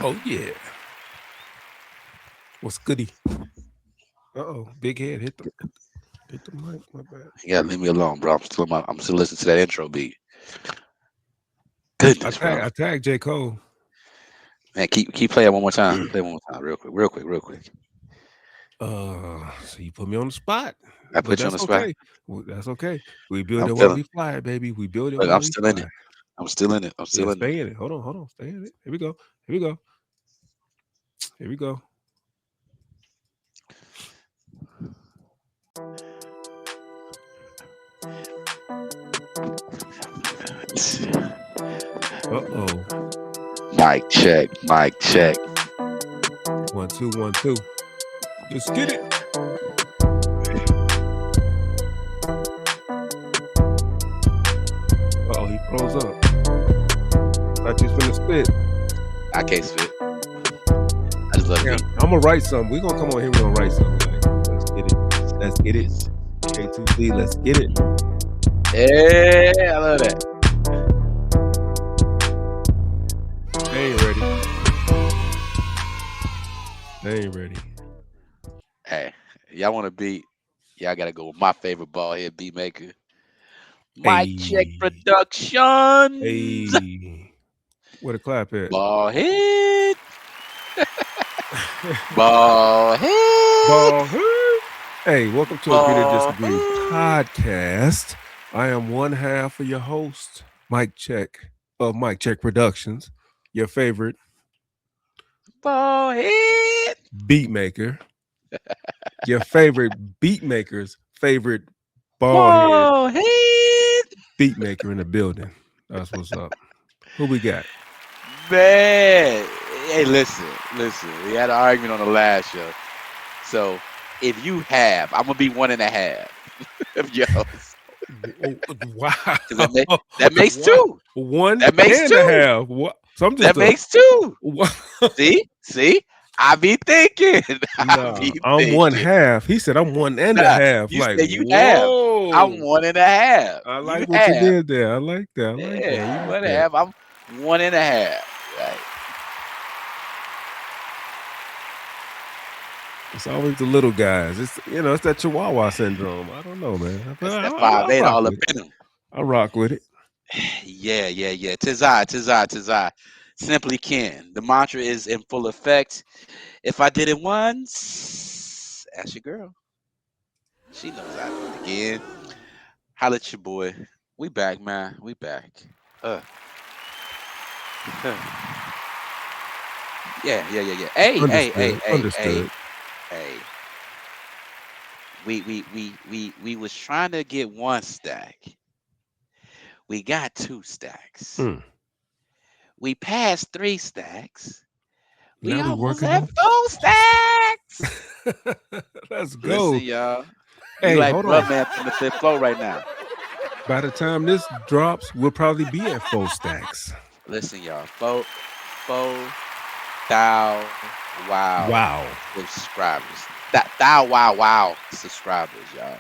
Oh yeah. What's goody? Big head hit the mic. My bad. Yeah, leave me alone, bro. I'm still listening to that intro beat. I Goodness, tag bro. I tagged J Cole. Man, keep playing one more time. Play one more time, real quick, real quick, real quick. So you put me on the spot, I but put you on that's the spot. okay. That's okay. We build I'm it while feeling. we fly it, baby. We build it Look, while I'm we still in fly. it. I'm still in it. I'm Yeah, still in it. stay in it. Hold on. Stay in it. Here we go. Here we go. Here we go. Uh-oh. Mic check. Mic check. 1 2 1 2. Let's get it. Uh-oh, he froze up. Thought you was finna spit. I can't spit. I just love the Yeah, beat. I'm gonna write something. We're gonna come on here, we're gonna write something like let's get it. Let's get it. Yes. K2C, let's get it. Yeah, I love that. They ain't ready. They ain't ready. Hey, y'all want to beat? Y'all gotta go with my favorite ball head beat maker, Mic Check Hey. Productions. Hey. Where the clap at? Ball head. Ball head. Ball. Hey, welcome to Agree to Ball Disagree head. podcast. I am one half of your host, Mike Check of Mike Check Productions, your favorite Ball head. beat maker, your favorite beat maker's favorite ball head Ball head. beat maker in the building. That's what's up. Who we got? Man. Hey, listen. We had an argument on the last show. So if you have, I'm gonna be 1.5 of yours. Wow. Cause that makes Wow. two. One That makes and a two. half. What? So I'm That just a makes two. what? See, I be thinking. I Nah, be I'm one thinking. half. He said I'm one and a Nah, half. you Like, say you have. I'm whoa. 1.5. I You like what you have. did there. I like that. I like that. Yeah, I you like one and a that. half. I'm 1.5. Right. It's always the little guys. It's that Chihuahua syndrome. I don't know, man. But That's I, that I, five I eight rock all up with it. in him. I rock with it. Yeah. Tis I. Simply Ken. The mantra is in full effect. If I did it once, ask your girl. She knows I do it again. Holla at your boy. We back, man. We back. Uh, huh. Yeah. Hey. Understood. Hey. We was trying to get one stack. We got two stacks. Mm. We passed three stacks. We Now we almost working at on. 4 stacks. Let's Listen, go. y'all. We Hey, like hold on. Brubman from the fifth floor right now. By the time this drops, we'll probably be at 4 stacks. Listen, y'all. Four thou wow Wow. subscribers. Thou wow subscribers, y'all.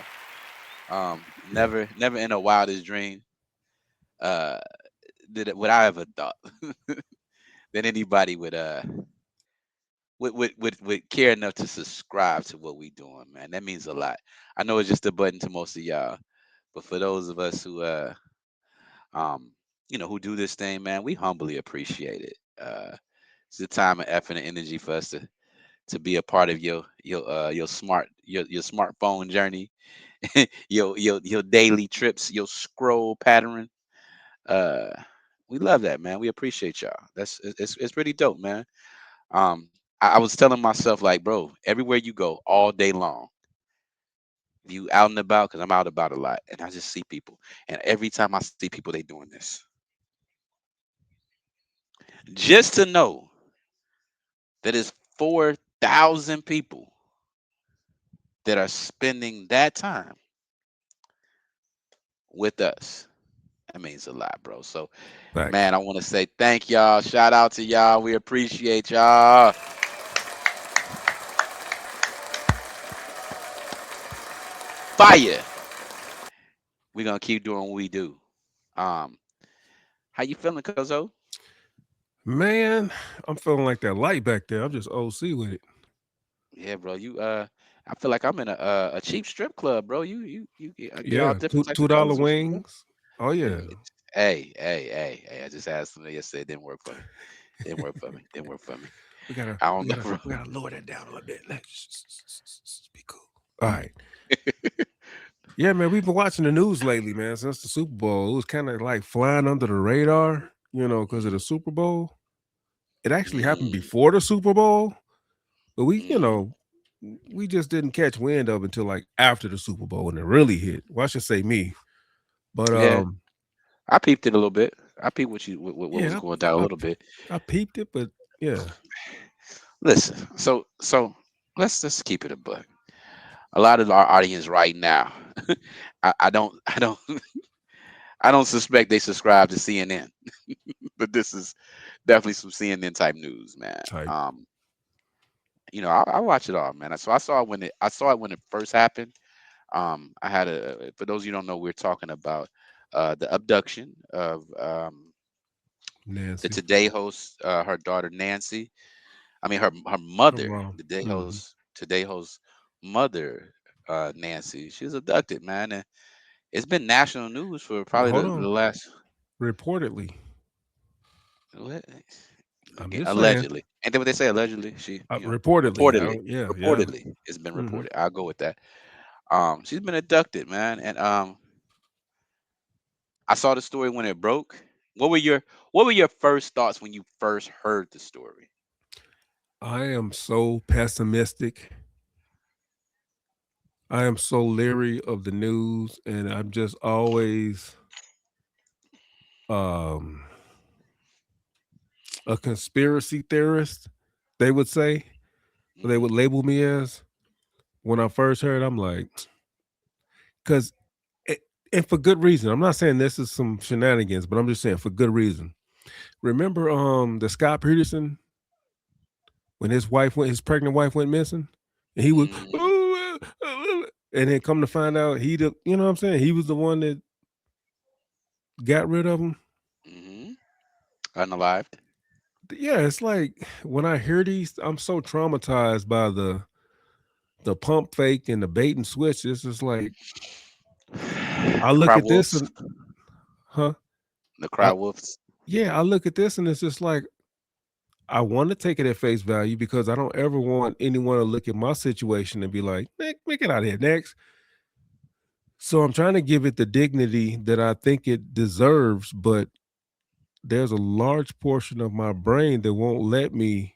Yeah. Never in a wildest dream uh would I ever thought that anybody would care enough to subscribe to what we doing, man. That means a lot. I know it's just a button to most of y'all, but for those of us who um who do this thing, man, we humbly appreciate it. It's the time and effort and energy for us to be a part of your smartphone journey, your daily trips, your scroll pattern. Uh, we love that, man. We appreciate y'all. It's pretty dope, man. I was telling myself like, bro, everywhere you go, all day long, if you out and about, because I'm out about a lot, and I just see people, and every time I see people, they doing this. Just to know that it's 4,000 people that are spending that time with us. That means a lot, bro. So, Facts. man, I want to say thank y'all. Shout out to y'all. We appreciate y'all. Fire. We're gonna keep doing what we do. Um, how you feeling, Kozo? Man, I'm feeling like that light back there. I'm just OC with it. Yeah, bro. I feel like I'm in a cheap strip club, bro. You get all Yeah, different types two of dollar colors and shit, bro. wings. Oh yeah, Hey! I just had something yesterday. It didn't work for me. Didn't work for me. Didn't work for me. we gotta I we don't know, gotta bro. we gotta lower that down a little bit. Let's be cool. All right. Yeah, man, we've been watching the news lately, man. Since the Super Bowl, it was kind of like flying under the radar, because of Hmm. the Super Bowl. It actually happened Hmm. before the Super Bowl, but Hmm. we just didn't catch wind of it until like after the Super Bowl when it really hit. Well, I should say me, but Yeah, I peeped it a little bit. I peeped what was yeah, going down a I, little bit. I peeped it, but yeah, Listen, so let's just keep it a buck. A lot of our audience right now, I don't I don't suspect they subscribe to CNN, but this is definitely some CNN type news, man. type I watch it all, man. So I saw it when it first happened. I had for those of you who don't know, we're talking about the abduction of the Nancy, Today host, her daughter Nancy. I mean, her her mother, mom. the Day Hmm. host, Today host mother, Nancy. She was abducted, man, and it's been national news for probably Hold the on. last Reportedly, what? I'm just saying. Allegedly. Ain't that what they say? Allegedly, she, Reportedly, reportedly, yeah, yeah. reportedly, it's been Hmm. reported. I'll go with that. She's been abducted, man, and I saw the story when it broke. What were your first thoughts when you first heard the story? I am so pessimistic. I am so leery of the news, and I'm just always um a conspiracy theorist, they would say, or they Hmm. would label me as. When I first heard, I'm like, because, and for good reason. I'm not saying this is some shenanigans, but I'm just saying for good reason. Remember, the Scott Peterson when his pregnant wife went missing, and he was, Hmm. and then come to find out you know what I'm saying? He was the one that got rid of him. Hmm. Unalived. Yeah, it's like when I hear these, I'm so traumatized by the pump fake and the bait and switch. It's just like I Cry look at this wolves. and huh? The cry I, wolves. yeah, I look at this and it's just like I want to take it at face value because I don't ever want anyone to look at my situation and be like, make it out of here next. So I'm trying to give it the dignity that I think it deserves, but there's a large portion of my brain that won't let me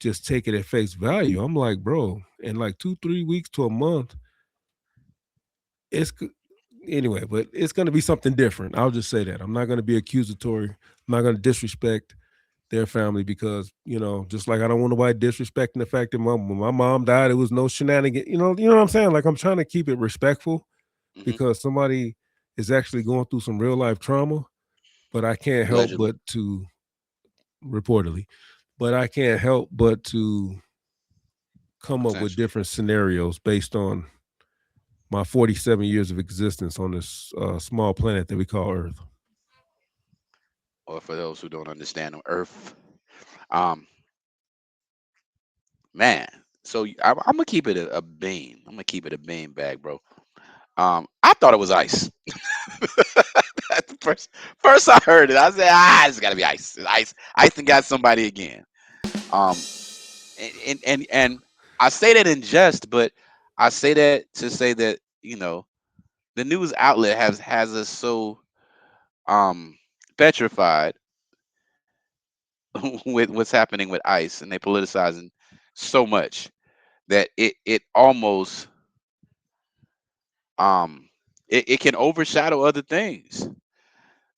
just take it at face value. I'm like, bro, in like 2, 3 weeks to a month, it's anyway, but it's going to be something different. I'll just say that. I'm not going to be accusatory. I'm not going to disrespect their family because just like I don't want nobody disrespecting the fact that when my mom died, it was no shenanigan. You know what I'm saying? Like I'm trying to keep it respectful Hmm. because somebody is actually going through some real life trauma, but I can't help Allegedly, but to reportedly, but I can't help but to come up with potentially, different scenarios based on my 47 years of existence on this small planet that we call Earth. or for those who don't understand on Earth. Um, Man, so I'm gonna keep it a bean. I'm gonna keep it a bean bag, bro. I thought it was ice. At the first I heard it, I said, it's gotta be ice. It's ice. Ice and got somebody again. Um, and I say that in jest, but I say that to say that the news outlet has us so um petrified with what's happening with ice, and they politicizing so much that it almost um it can overshadow other things.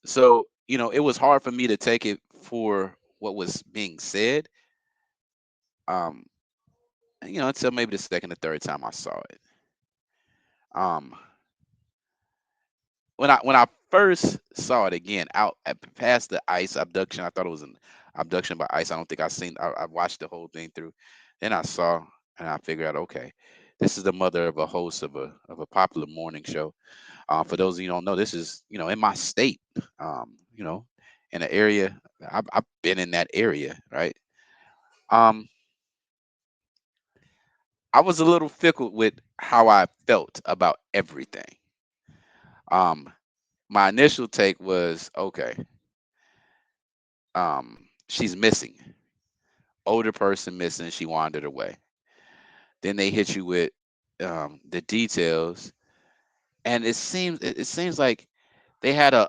So it was hard for me to take it for what was being said, um until maybe the second or third time I saw it. um when I first saw it again out past the ice abduction, I thought it was an abduction by ice. I don't think I watched the whole thing through. Then I saw, and I figured out, okay, this is the mother of a host of a popular morning show. For those of you who don't know, this is in my state. Um, you know, in an area. I've been in that area, right? Um, I was a little fickle with how I felt about everything. Um, my initial take was, okay, she's missing, older person missing, she wandered away. Then they hit you with the details, and it seems like they had a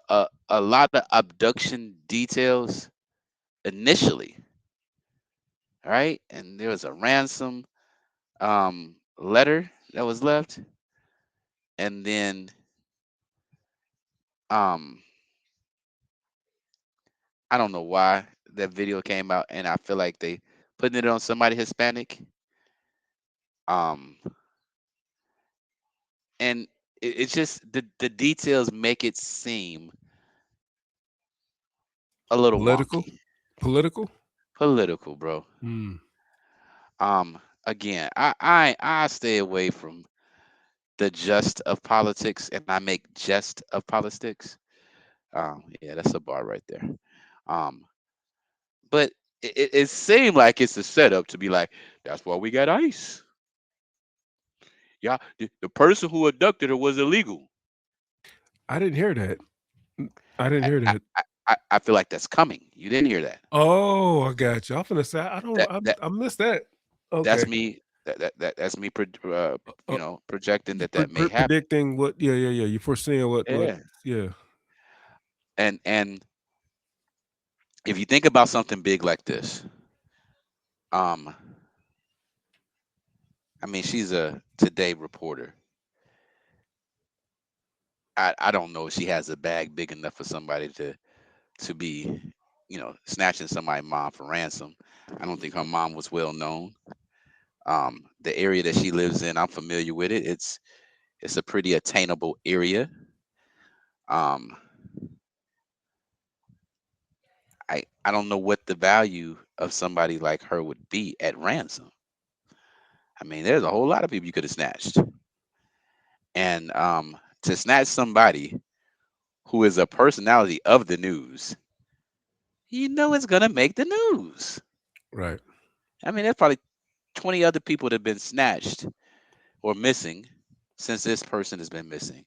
lot of abduction details initially, right? And there was a ransom letter that was left, and then um I don't know why that video came out, and I feel like they putting it on somebody Hispanic, um and it's just the details make it seem a little Political, wonky, political. political, bro. Hmm. Again, I stay away from the just of politics, and I make jest of politics. Yeah, that's a bar right there. Um, but it seemed like it's a setup to be like, that's why we got ICE. Yeah, the person who abducted her was illegal. I didn't hear that. I didn't I, hear I, that. I feel like that's coming. You didn't hear that. Oh, I got you. I'm finna say I don't. That that I missed that. that's Okay. me. That's me. Uh, Projecting you that may happen. predicting what? Yeah, yeah, yeah. You foreseeing what? What? Yeah. Yeah. And if you think about something big like this, um, I mean, she's a Today reporter. I don't know if she has a bag big enough for somebody to be, snatching somebody's mom for ransom. I don't think her mom was well known. The area that she lives in, I'm familiar with it. It's a pretty attainable area. Um, I don't know what the value of somebody like her would be at ransom. I mean, there's a whole lot of people you could have snatched, and to snatch somebody who is a personality of the news, it's gonna make the news. Right. I mean, there's probably 20 other people that have been snatched or missing since this person has been missing,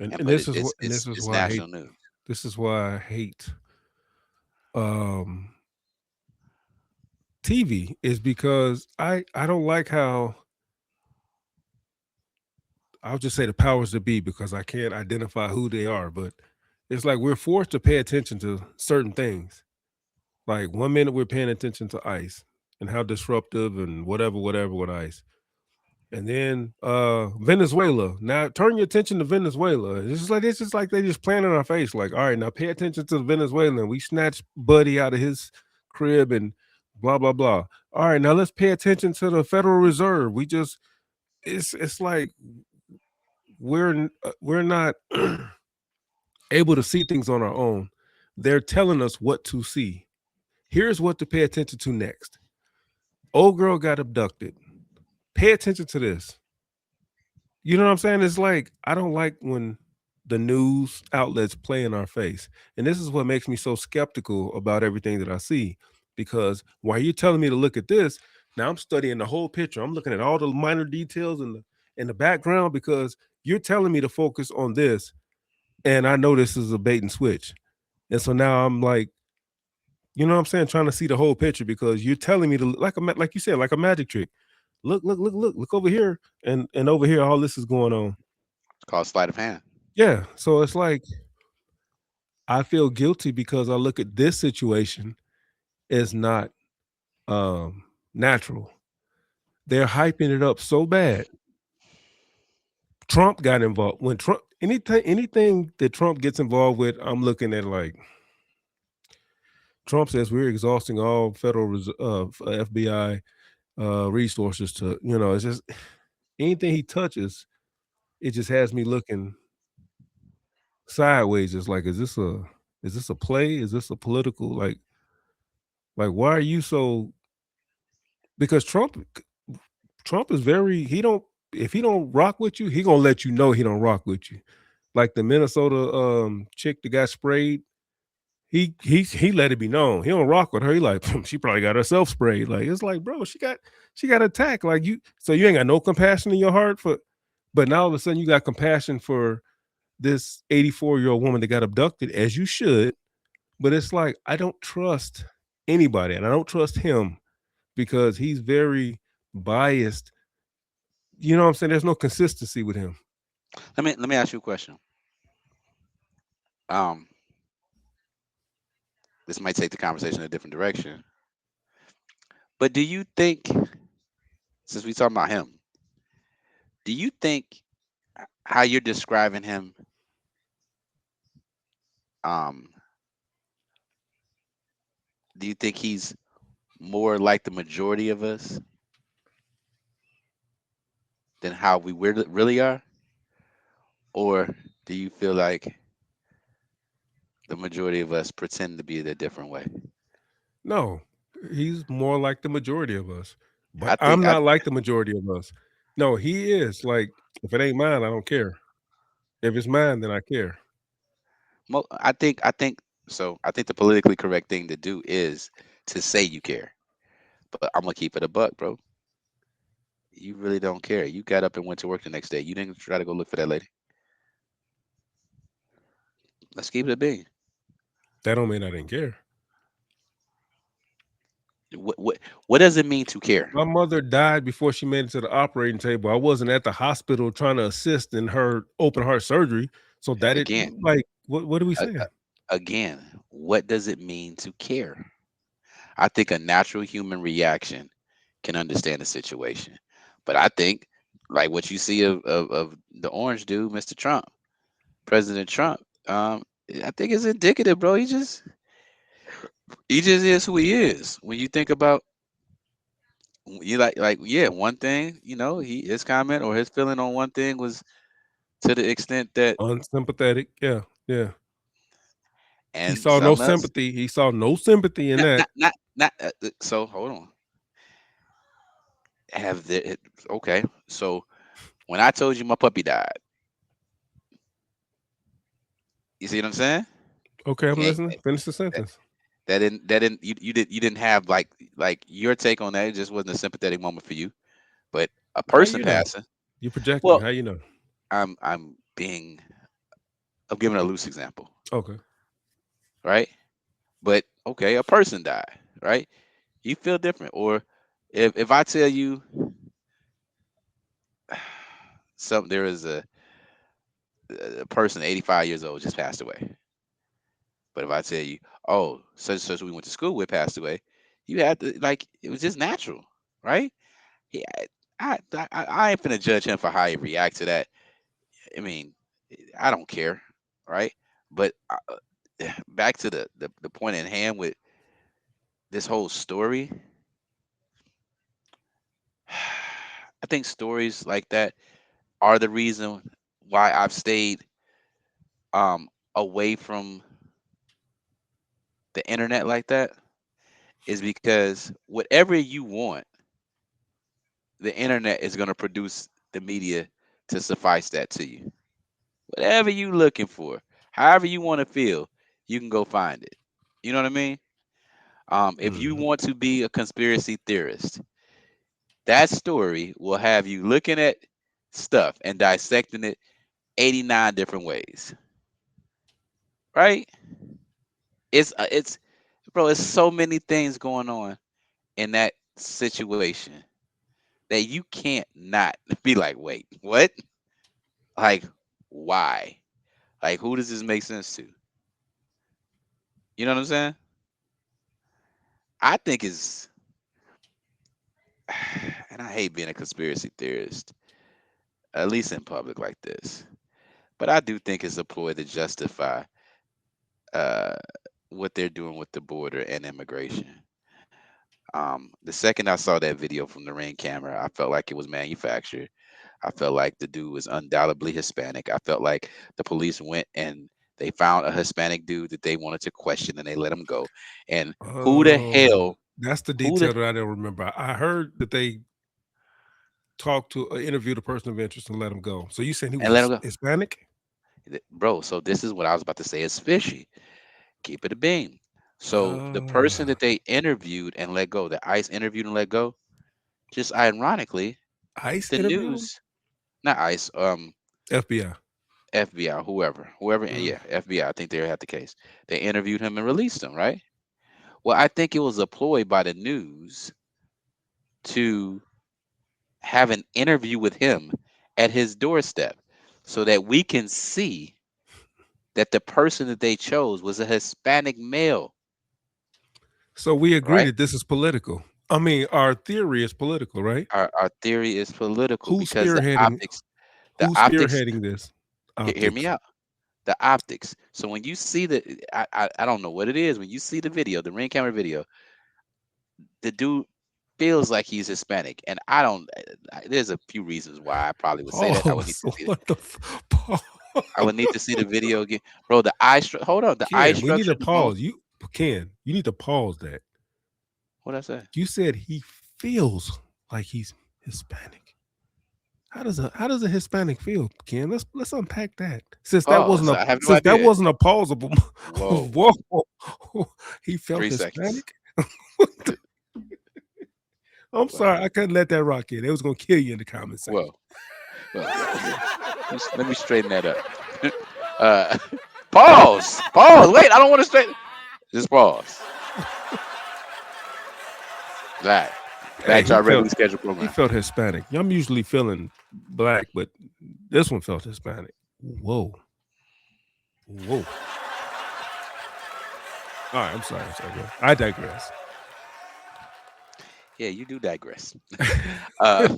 and And but this is what. And this is it's why I hate. national news. This is why I hate um TV is because I don't like how I'll just say the powers that be because I can't identify who they are, but it's like we're forced to pay attention to certain things. Like 1 minute we're paying attention to ICE and how disruptive and whatever, whatever with ICE. And then Venezuela. Now turn your attention to Venezuela. It's just like they just playing in our face. Like, all right, now pay attention to the Venezuelan. We snatched Buddy out of his crib and blah blah blah. All right, now let's pay attention to the Federal Reserve. We just it's like we're not able to see things on our own. They're telling us what to see. Here's what to pay attention to next. Old girl got abducted. Pay attention to this. You know what I'm saying? It's like I don't like when the news outlets play in our face. And this is what makes me so skeptical about everything that I see. Because while you're telling me to look at this, now I'm studying the whole picture. I'm looking at all the minor details in the background because you're telling me to focus on this. And I know this is a bait and switch. And so now I'm like, you know what I'm saying, trying to see the whole picture because you're telling me to like you said, like a magic trick. Look over here, and over here, all this is going on. It's called sleight of hand. Yeah, so it's like I feel guilty because I look at this situation as not natural. They're hyping it up so bad. Trump got involved when Trump anything that Trump gets involved with. I'm looking at like Trump says we're exhausting all FBI resources to it's just anything he touches, it just has me looking sideways. It's like, is this a play? Is this a political like why are you so because Trump is very he don't if he don't rock with you, he gonna let you know he don't rock with you. Like the Minnesota chick that got sprayed, he let it be known. He don't rock with her. He like, she probably got herself sprayed. Like, it's like, bro, she got attacked. Like, so you ain't got no compassion in your heart for, but now all of a sudden you got compassion for this 84-year-old woman that got abducted, as you should. But it's like, I don't trust anybody, and I don't trust him because he's very biased. You know what I'm saying? There's no consistency with him. Let me ask you a question. Um, this might take the conversation in a different direction, but do you think, since we talking about him, do you think how you're describing him, um, do you think he's more like the majority of us than how we really are, or do you feel like the majority of us pretend to be a different way? No, he's more like the majority of us, but I think I'm I not like the majority of us. No, he is like, if it ain't mine, I don't care. If it's mine, then I care. I think so. I think the politically correct thing to do is to say you care, but I'm gonna keep it a buck, bro. You really don't care. You got up and went to work the next day. You didn't try to go look for that lady. Let's keep it a bean. That don't mean I didn't care. What does it mean to care? My mother died before she made it to the operating table. I wasn't at the hospital trying to assist in her open heart surgery. So that it Again, like what are we a- saying? again, what does it mean to care? I think a natural human reaction can understand the situation, but I think like what you see of the orange dude, Mr. Trump, President Trump. I think it's indicative, bro. He just is who he is. When you think about you like yeah, one thing, he his comment or his feeling on one thing was to the extent that Unsympathetic. Yeah, yeah. He and saw no something else. sympathy. He saw no sympathy in Not that. not not not so hold on. Have the okay. So when I told you my puppy died, you see what I'm saying? Okay, I'm Okay. listening. Finish the That, sentence. that didn't you didn't have like your take on that. It just wasn't a sympathetic moment for you. But a How person you know? passing, You're projecting. well, How you know? I'm giving a loose example, Okay. right? But okay, a person died, right? You feel different. Or if I tell you there is a person 85 years old just passed away. But if I tell you, oh, such and such we went to school with passed away, you had to like it was just natural, right? Yeah, I ain't finna judge him for how he react to that. I mean, I don't care, right? But back to the point in hand with this whole story, I think stories like that are the reason why I've stayed away from the internet like that is because whatever you want, the internet is going to produce the media to suffice that to you. Whatever you looking for, however you want to feel, you can go find it. You know what I mean? If you Mhm. want to be a conspiracy theorist, that story will have you looking at stuff and dissecting it 89 different ways, right? It's bro, it's so many things going on in that situation that you can't not be like, wait, what? Like, why? Like, who does this make sense to? You know what I'm saying? I think it's, and I hate being a conspiracy theorist, at least in public like this, but I do think it's a ploy to justify uh, what they're doing with the border and immigration. The second I saw that video from the Ring camera, I felt like it was manufactured. I felt like the dude was undoubtedly Hispanic. I felt like the police went and they found a Hispanic dude that they wanted to question and they let him go. And who the Oh, hell, that's the who the, detail that I don't remember. I heard that they talked to interviewed a person of interest and let him go. So you saying he was and let him go? Hispanic? Bro, so this is what I was about to say. It's fishy. Keep it a beam. So the person Ah, that they interviewed and let go, the ICE interviewed and let go, just ironically, ICE the interviewed him? news, not ICE, FBI. FBI, whoever, Mm. yeah, FBI. I think they had the case. They interviewed him and released him, right? Well, I think it was a ploy by the news to have an interview with him at his doorstep so that we can see that the person that they chose was a Hispanic male, So we agree right? that this is political. I mean, our theory is political, right? Our theory is political Who's because spearheading the who's optics, spearheading this? hear me Optics. out. The optics. So when you see I don't know what it is. When you see the video, the ring camera video, the dude feels like he's Hispanic, and I don't. There's a few reasons why I probably would say that. I would need Pause. to see What the pause. I would need to see the video again, bro. Hold on, the eye Ken, we need structure, to the bone. pause. You need to pause that. What I say? You said he feels like he's Hispanic. How does a Hispanic feel, Ken? Let's unpack that. Since that wasn't Pause. a I have no since that idea. wasn't a pausable. Whoa, Whoa, he felt 3 seconds. Hispanic. Th- I'm Well, sorry, I couldn't let that rock in. It was gonna kill you in the comment section. well, let me straighten that up. uh, pause. Pause. Wait, I don't want to straighten. Just pause. That. Hey, Back to our regularly scheduled he program. felt Hispanic. I'm usually feeling black, but this one felt Hispanic. Whoa, whoa. All right, I'm sorry. I'm sorry. Go ahead. I digress. Yeah, you do digress. uh,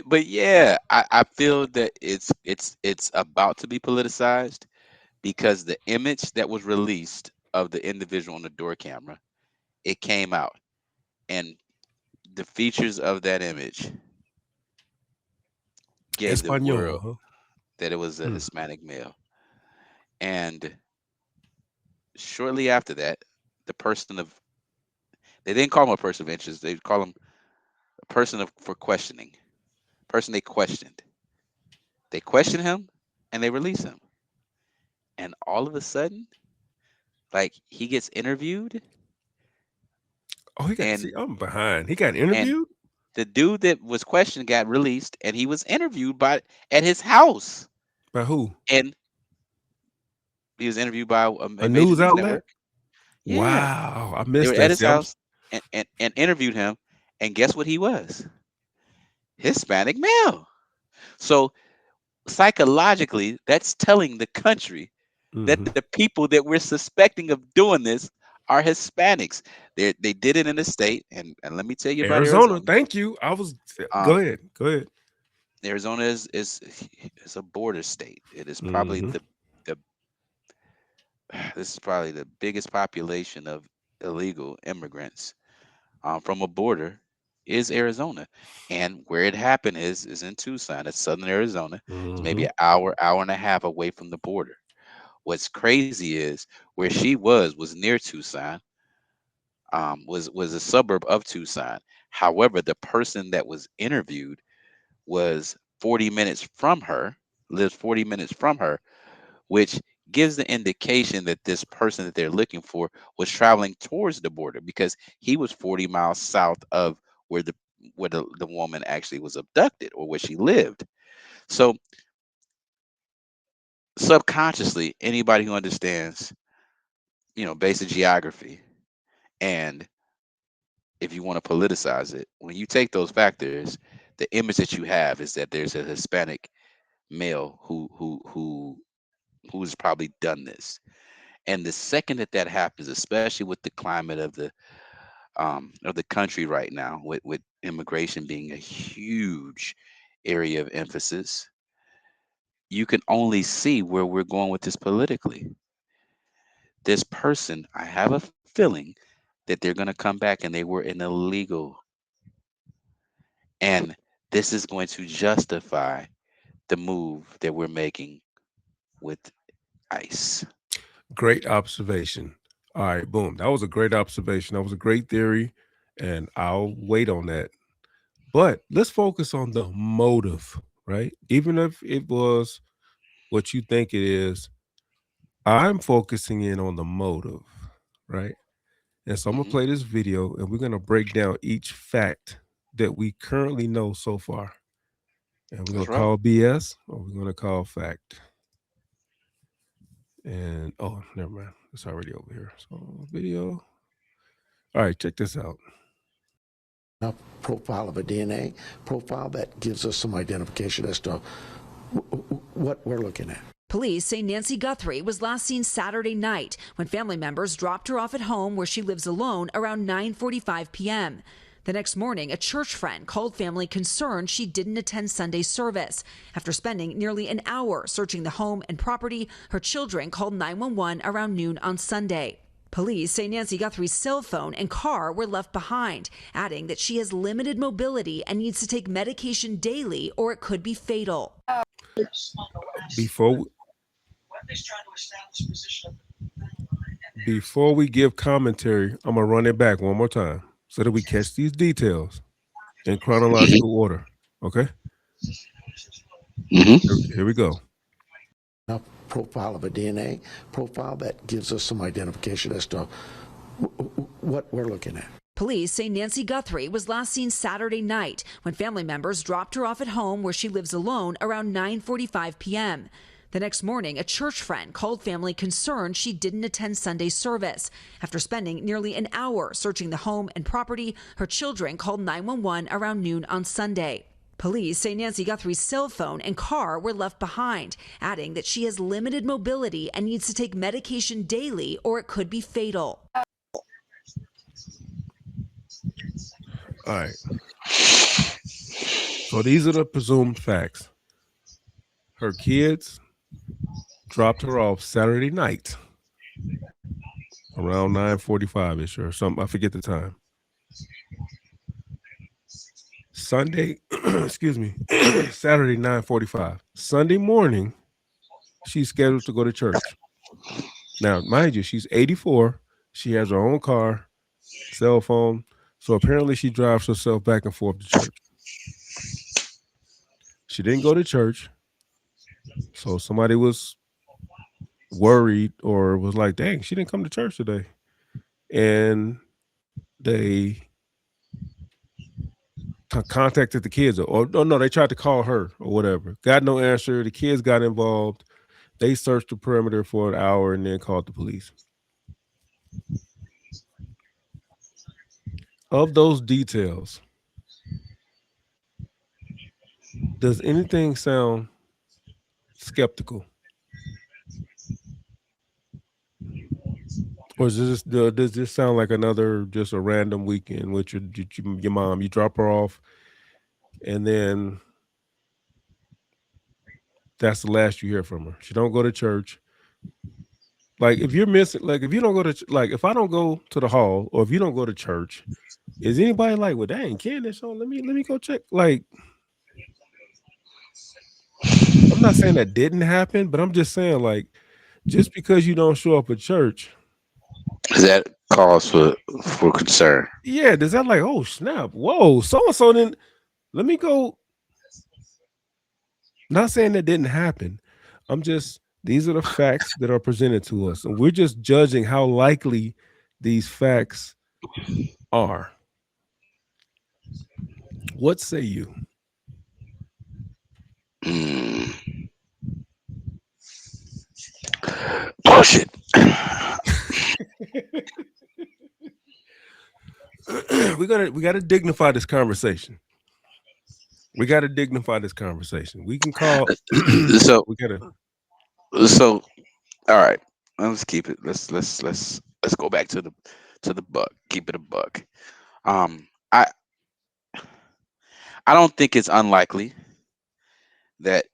but yeah, I feel that it's about to be politicized because the image that was released of the individual on the door camera, it came out, and the features of that image gave the Espanol, world huh? that it was a Hmm. Hispanic male. And shortly after that, the person of they didn't call him a person of interest. They call him a person of for questioning. Person they questioned. They questioned him and they release him. And all of a sudden, like he gets interviewed Oh, he got. and See, I'm behind. He got and interviewed the dude that was questioned got released and he was interviewed by at his house. by who? And he was interviewed by A a major news news outlet. network. Yeah. Wow, I They missed were at that. his See, I'm. house and interviewed him. And guess what he was? Hispanic male. So psychologically, that's telling the country that Hmm. the people that we're suspecting of doing this are Hispanics. They did it in the state, and let me tell you about Arizona. Arizona. Thank you. I was. Go Um, ahead. Go ahead. Arizona is a border state. It is probably Hmm. the this is probably the biggest population of illegal immigrants from a border is Arizona, and where it happened is in Tucson. It's southern Arizona. It's maybe Hmm. an hour and a half away from the border. What's crazy is where she was near Tucson, was a suburb of Tucson. However, the person that was interviewed was 40 minutes from her, lives 40 minutes from her, which gives the indication that this person that they're looking for was traveling towards the border because he was 40 miles south of where the woman actually was abducted or where she lived. So subconsciously, anybody who understands, basic geography, and if you want to politicize it, when you take those factors, the image that you have is that there's a Hispanic male who's probably done this. And the second that that happens, especially with the climate of the country right now, with immigration being a huge area of emphasis, you can only see where we're going with this politically. This person, I have a feeling that they're going to come back and they were an illegal, and this is going to justify the move that we're making with ICE. Great observation. All right, boom. That was a great observation. That was a great theory, and I'll wait on that. But let's focus on the motive, right? Even if it was what you think it is, I'm focusing in on the motive, right? And so I'm gonna Hmm. play this video and we're gonna break down each fact that we currently know so far. And we're gonna That's right. call BS or we're gonna call fact. And oh, never mind. It's already over here. So video. All right, check this out. A profile of a DNA profile that gives us some identification as to what we're looking at. Police say Nancy Gutherie was last seen Saturday night when family members dropped her off at home where she lives alone around 9:45 p.m. The next morning, a church friend called family concerned she didn't attend Sunday service. After spending nearly an hour searching the home and property, her children called 911 around noon on Sunday. Police say Nancy Guthrie's cell phone and car were left behind, adding that she has limited mobility and needs to take medication daily or it could be fatal. Before we, before we give commentary, I'm gonna run it back one more time so that we catch these details in Hmm. chronological order. Okay, Hmm. here we go. A profile of a DNA profile that gives us some identification as to what we're looking at. Police say Nancy Gutherie was last seen Saturday night when family members dropped her off at home where she lives alone around 9:45 p.m. The next morning, a church friend called family concerned she didn't attend Sunday service. After spending nearly an hour searching the home and property, her children called 911 around noon on Sunday. Police say Nancy Guthrie's cell phone and car were left behind, adding that she has limited mobility and needs to take medication daily or it could be fatal. All right. So these are the presumed facts. Her kids dropped her off Saturday night around 9:45 ish or something. I forget the time. Sunday, excuse me, Saturday 9:45. Sunday morning, she's scheduled to go to church. Now, mind you, she's 84. She has her own car, cell phone. So apparently she drives herself back and forth to church. She didn't go to church. So somebody was worried or was like, dang, she didn't come to church today. And they contacted the kids or oh, no, they tried to call her or whatever. Got no answer. The kids got involved. They searched the perimeter for an hour and then called the police. Of those details, does anything sound skeptical? Or does this sound like another just a random weekend with your mom? You drop her off, and then that's the last you hear from her. She don't go to church. Like if you're missing, like if you don't go to like if I don't go to the hall or if you don't go to church, is anybody like, well, dang, Candace, so let me go check? Like I'm not saying that didn't happen, but I'm just saying like just because you don't show up at church, Is that cause for concern? yeah, does that like oh snap, whoa, so and so then let me go. Not saying that didn't happen. I'm just these are the facts that are presented to us, and we're just judging how likely these facts are. What say you? Mm, bullshit. We gotta dignify this conversation. We gotta dignify this conversation. We can call. So We gotta. so all right. Let's keep it. Let's go back to the buck. Keep it a buck. Um, I I don't think it's unlikely that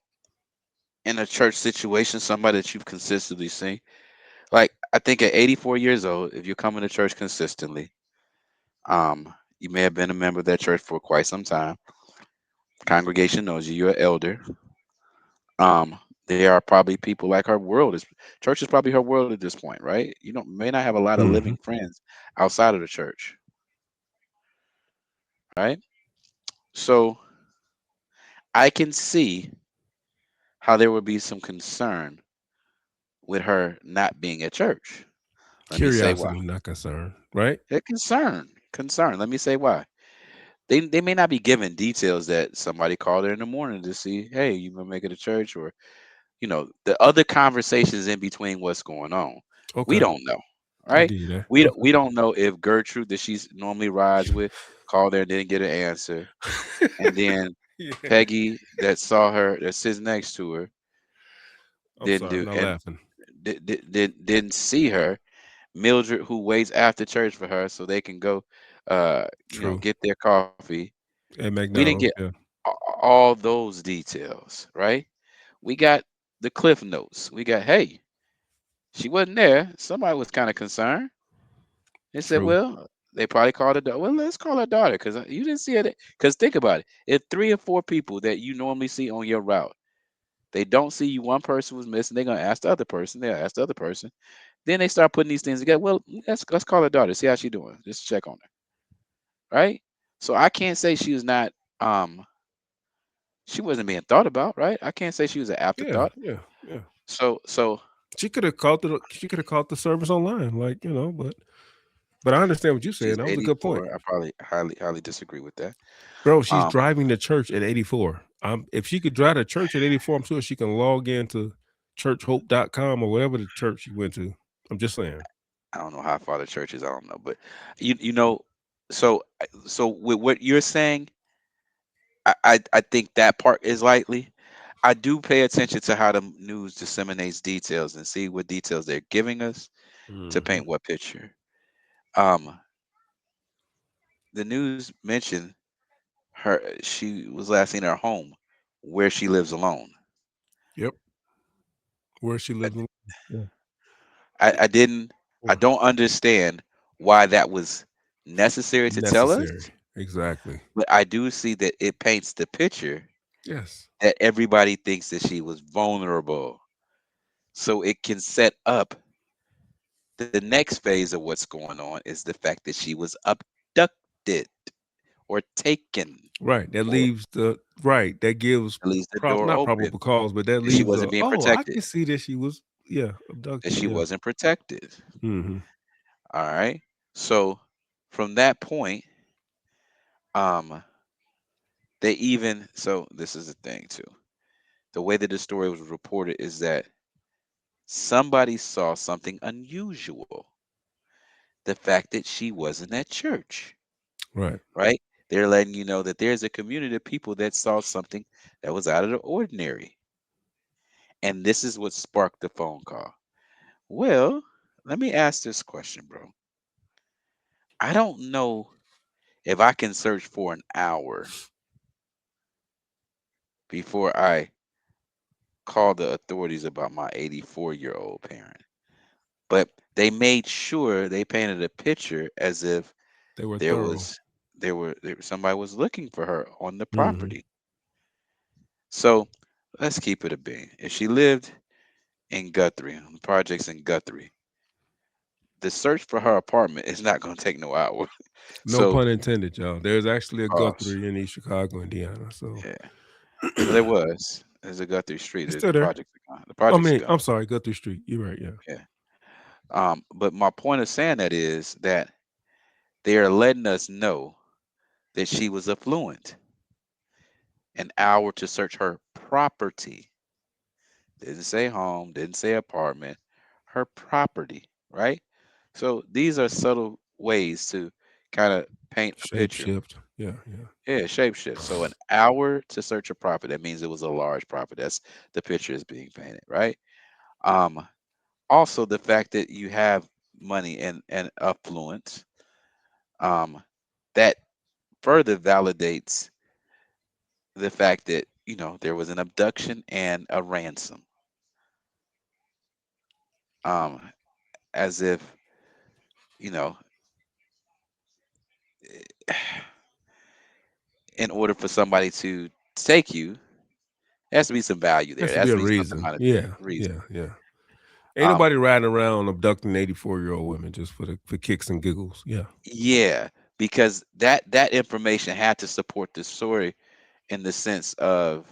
in a church situation, somebody that you've consistently seen, like I think at 84 years old, if you're coming to church consistently, you may have been a member of that church for quite some time. Congregation knows you. You're an elder. Um, there are probably people like her world is church is probably her world at this point, right? You don't may not have a lot of Mhm. living friends outside of the church, right? So I can see how there would be some concern with her not being at church. Let me say why. Curiosity, not concern, right? They're concerned. Let me say why. They may not be given details that somebody called her in the morning to see, hey, you gonna make it to church, or the other conversations in between what's going on. We Okay. don't know, I right? give you that. We don't know if Gertrude that she's normally rides with called her and didn't get an answer, and Okay. then Yeah. Peggy that saw her that sits next to her I'm didn't sorry, I'm do not and laughing. didn't see her. Mildred who waits after church for her so they can go, True. get their coffee. At We didn't get McDonald's, yeah. all those details, right? We got the cliff notes. We got, hey, she wasn't there. Somebody was kind of concerned. They said, True. well, they probably called her daughter. Well, let's call her daughter because you didn't see her. Because think about it. If 3 or 4 people that you normally see on your route, they don't see you, one person was missing, they're gonna ask the other person. They'll ask the other person. Then they start putting these things together. Well, let's call her daughter, see how she doing. Just check on her, right? So I can't say she was not she wasn't being thought about, right? I can't say she was an Yeah, afterthought. yeah, yeah. So She could have called the service online, like, but I understand what you're saying. she's That was a good point. 84. I probably highly disagree with that. Bro, she's Um, driving to church at 84. If she could drive to church at 84, I'm sure she can log into churchhope.com or whatever the church she went to. I'm just saying. I don't know how far the church is. I don't know, but you know, so with what you're saying, I think that part is likely. I do pay attention to how the news disseminates details and see what details they're giving us to Mhm. paint what picture. Um, the news mentioned she was last seen at her home where she lives alone. Yep. Where she I, lives in. Yeah. I didn't I Or don't understand why that was necessary to tell us, necessary. Exactly. but I do see that it paints the picture Yes. that everybody thinks that she was vulnerable. So it can set up the next phase of what's going on is the fact that she was abducted or taken, Right. That or leaves that gives at least the door not open, probable cause, but that that she leaves wasn't being I protected, can see that she was, yeah, that abducted. she Yeah. wasn't protected. Hmm. All right. So from that point, um, they even so this is the thing too. The way that the story was reported is that somebody saw something unusual. The fact that she wasn't at church, Right. right? They're letting you know that there's a community of people that saw something that was out of the ordinary. And this is what sparked the phone call. Well, let me ask this question, bro. I don't know if I can search for an hour before I call the authorities about my 84-year-old parent. But they made sure they painted a picture as if They were there thorough. was somebody was looking for her on the Hmm. property. So let's keep it a bean. If she lived in Guthrie, on the projects in Guthrie, the search for her apartment is not going to take no hour. No So, pun intended, y'all. There's actually a gosh, Guthrie in East Chicago, Indiana. So yeah. Well, there was. There's a Guthrie Street. it's The still there. projects are gone. The I projects are mean, gone. I'm sorry, Guthrie Street. You're right. Yeah. Yeah. But my point of saying that is that they are letting us know that she was affluent. An hour to search her property. Didn't say home, didn't say apartment, her property, right? So these are subtle ways to kind of paint a Shape picture. shift. Yeah. Yeah. Yeah, shapeshift. So an hour to search a property. That means it was a large property. That's the picture is being painted, right? Um, Also the fact that you have money and affluence, um, that further validates the fact that there was an abduction and a ransom. Um, as if you know in order for somebody to take you, there has to be some value there. Has There to be has a to be something reason. behind it, Yeah. reason. Yeah. Yeah. Ain't Um, nobody riding around abducting 84-year-old women just for kicks and giggles. Yeah. yeah, because that information had to support the story in the sense of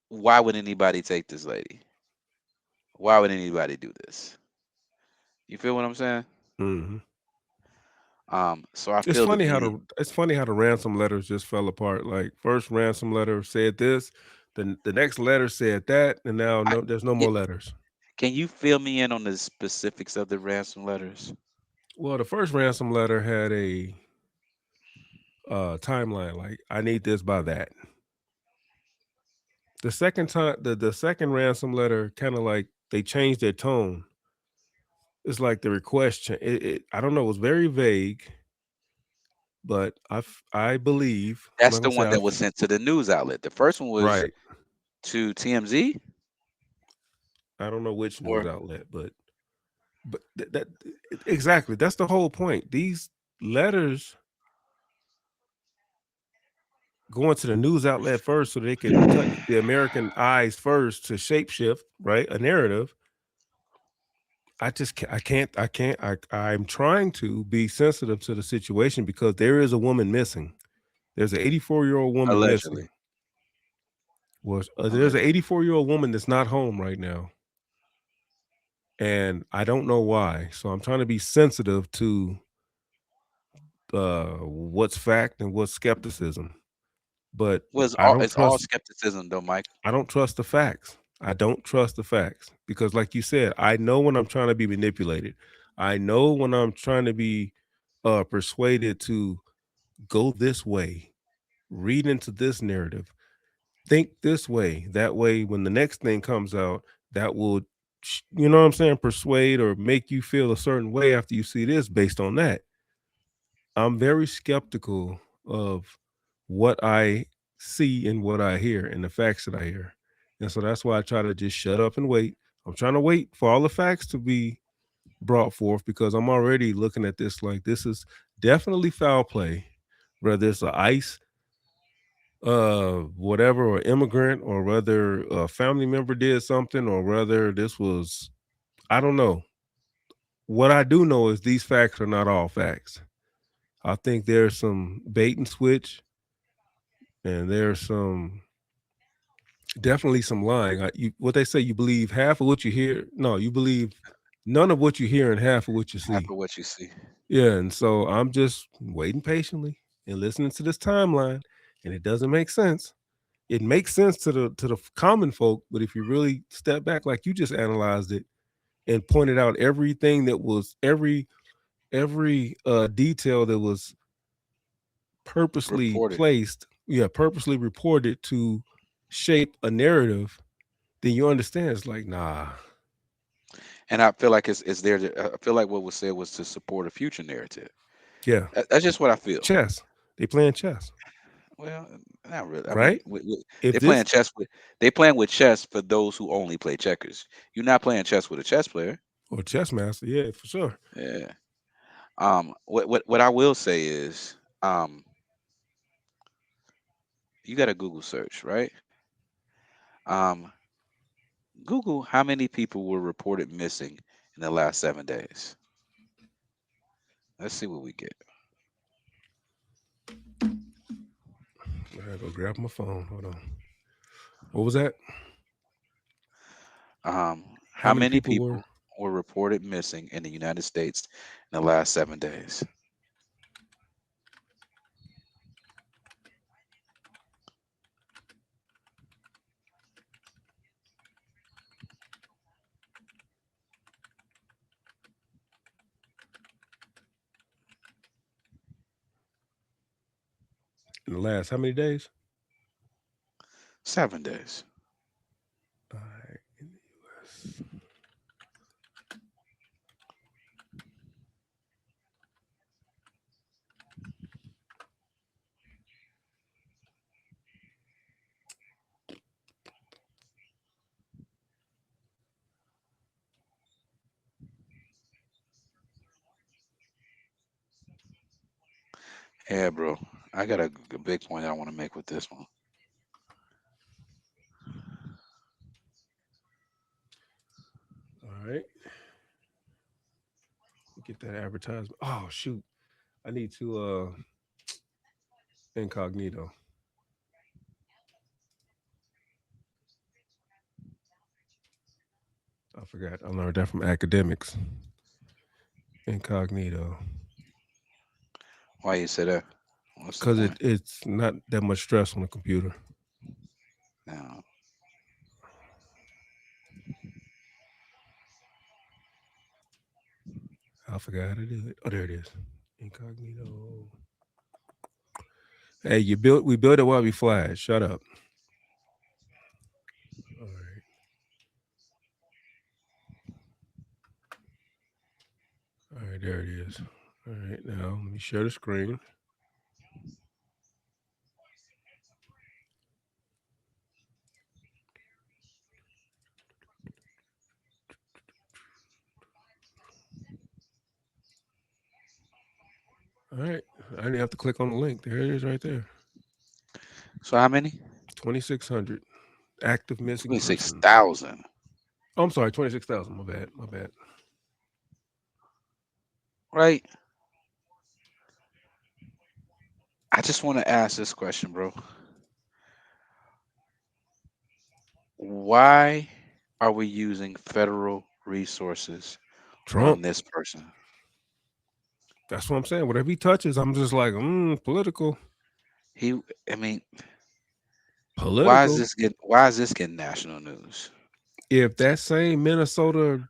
why would anybody take this lady? Why would anybody do this? You feel what I'm saying? Mhm. So I feel to be It's funny how the ransom letters just fell apart. Like first ransom letter said this, then the next letter said that, and now I, there's no yeah, more letters. can you fill me in on the specifics of the ransom letters? Well, the first ransom letter had a timeline, like I need this by that. The second time, the second ransom letter kind of like they changed their tone. It's like the request, I don't know, it was very vague, but I believe I'm That's not the gonna say one that was sent to the news outlet. The first one was right. to TMZ, I don't know which news or outlet, but exactly, that's the whole point. These letters going to the news outlet first so they could touch the American eyes first to shapeshift, right? A narrative. I'm trying to be sensitive to the situation because there is a woman missing. There's an 84-year-old woman missing. allegedly, There's an allegedly. 84-year-old woman that's not home right now, and I don't know why. So I'm trying to be sensitive to what's fact and what's skepticism. But Well, it's all skepticism, though, Mike. I don't trust the facts. I don't trust the facts because, like you said, I know when I'm trying to be manipulated. I know when I'm trying to be persuaded to go this way, read into this narrative, think this way. That way, when the next thing comes out, that will, you know what I'm saying, persuade or make you feel a certain way after you see this based on that. I'm very skeptical of what I see and what I hear and the facts that I hear. And so that's why I try to just shut up and wait. I'm trying to wait for all the facts to be brought forth because I'm already looking at this like this is definitely foul play, whether it's a ICE whatever or immigrant or whether a family member did something or whether this was I don't know. What I do know is these facts are not all facts. I think there's some bait and switch and there's some definitely some lying. What they say, you believe half of what you hear. No, you believe none of what you hear and half of what you Half see. of what you see. Yeah, and so I'm just waiting patiently and listening to this timeline, and it doesn't make sense. It makes sense to the common folk, but if you really step back, like you just analyzed it and pointed out everything that was every detail that was purposely Reported. placed, yeah, purposely reported to shape a narrative, then you understand it's like, nah, And I feel like it's there. I feel like what was said was to support a future narrative. yeah, That's just what I feel. chess. They playing chess, Well, not really. I mean, right? If they're playing this chess with. They playing with chess for those who only play checkers. You're not playing chess with a chess player. or chess master, yeah, for sure. Yeah. What I will say is, you got a Google search, right? Um, Google how many people were reported missing in the last 7 days. Let's see what we get. I gotta go grab my phone. Hold on. What was that? How How many many people were? people were reported missing in the United States in the last 7 days? In the last how many days? 7 days. By in the US. Yeah, bro. I got a big point I want to make with this one. All right. Get that advertisement. Oh shoot. I need to incognito. forgot. I learned that from academics. Incognito. Why you say that? What's the Because point? it's not that much stress on the computer. No. I forgot how to do it. Oh, there it is. Incognito. Hey, we built it while we flash. Shut up. All right. All right, there it is. All right, now let me share the screen. All right. I didn't have to click on the link. There it is right there. So how many? 2,600 active missing persons. 26,000. Oh, I'm sorry, 26,000. My bad. My bad. Right. I just want to ask this question, bro. Why are we using federal resources on Trump. this person? That's what I'm saying. Whatever he touches, I'm just like, political. I mean, Political. why is this getting national news? If that same Minnesota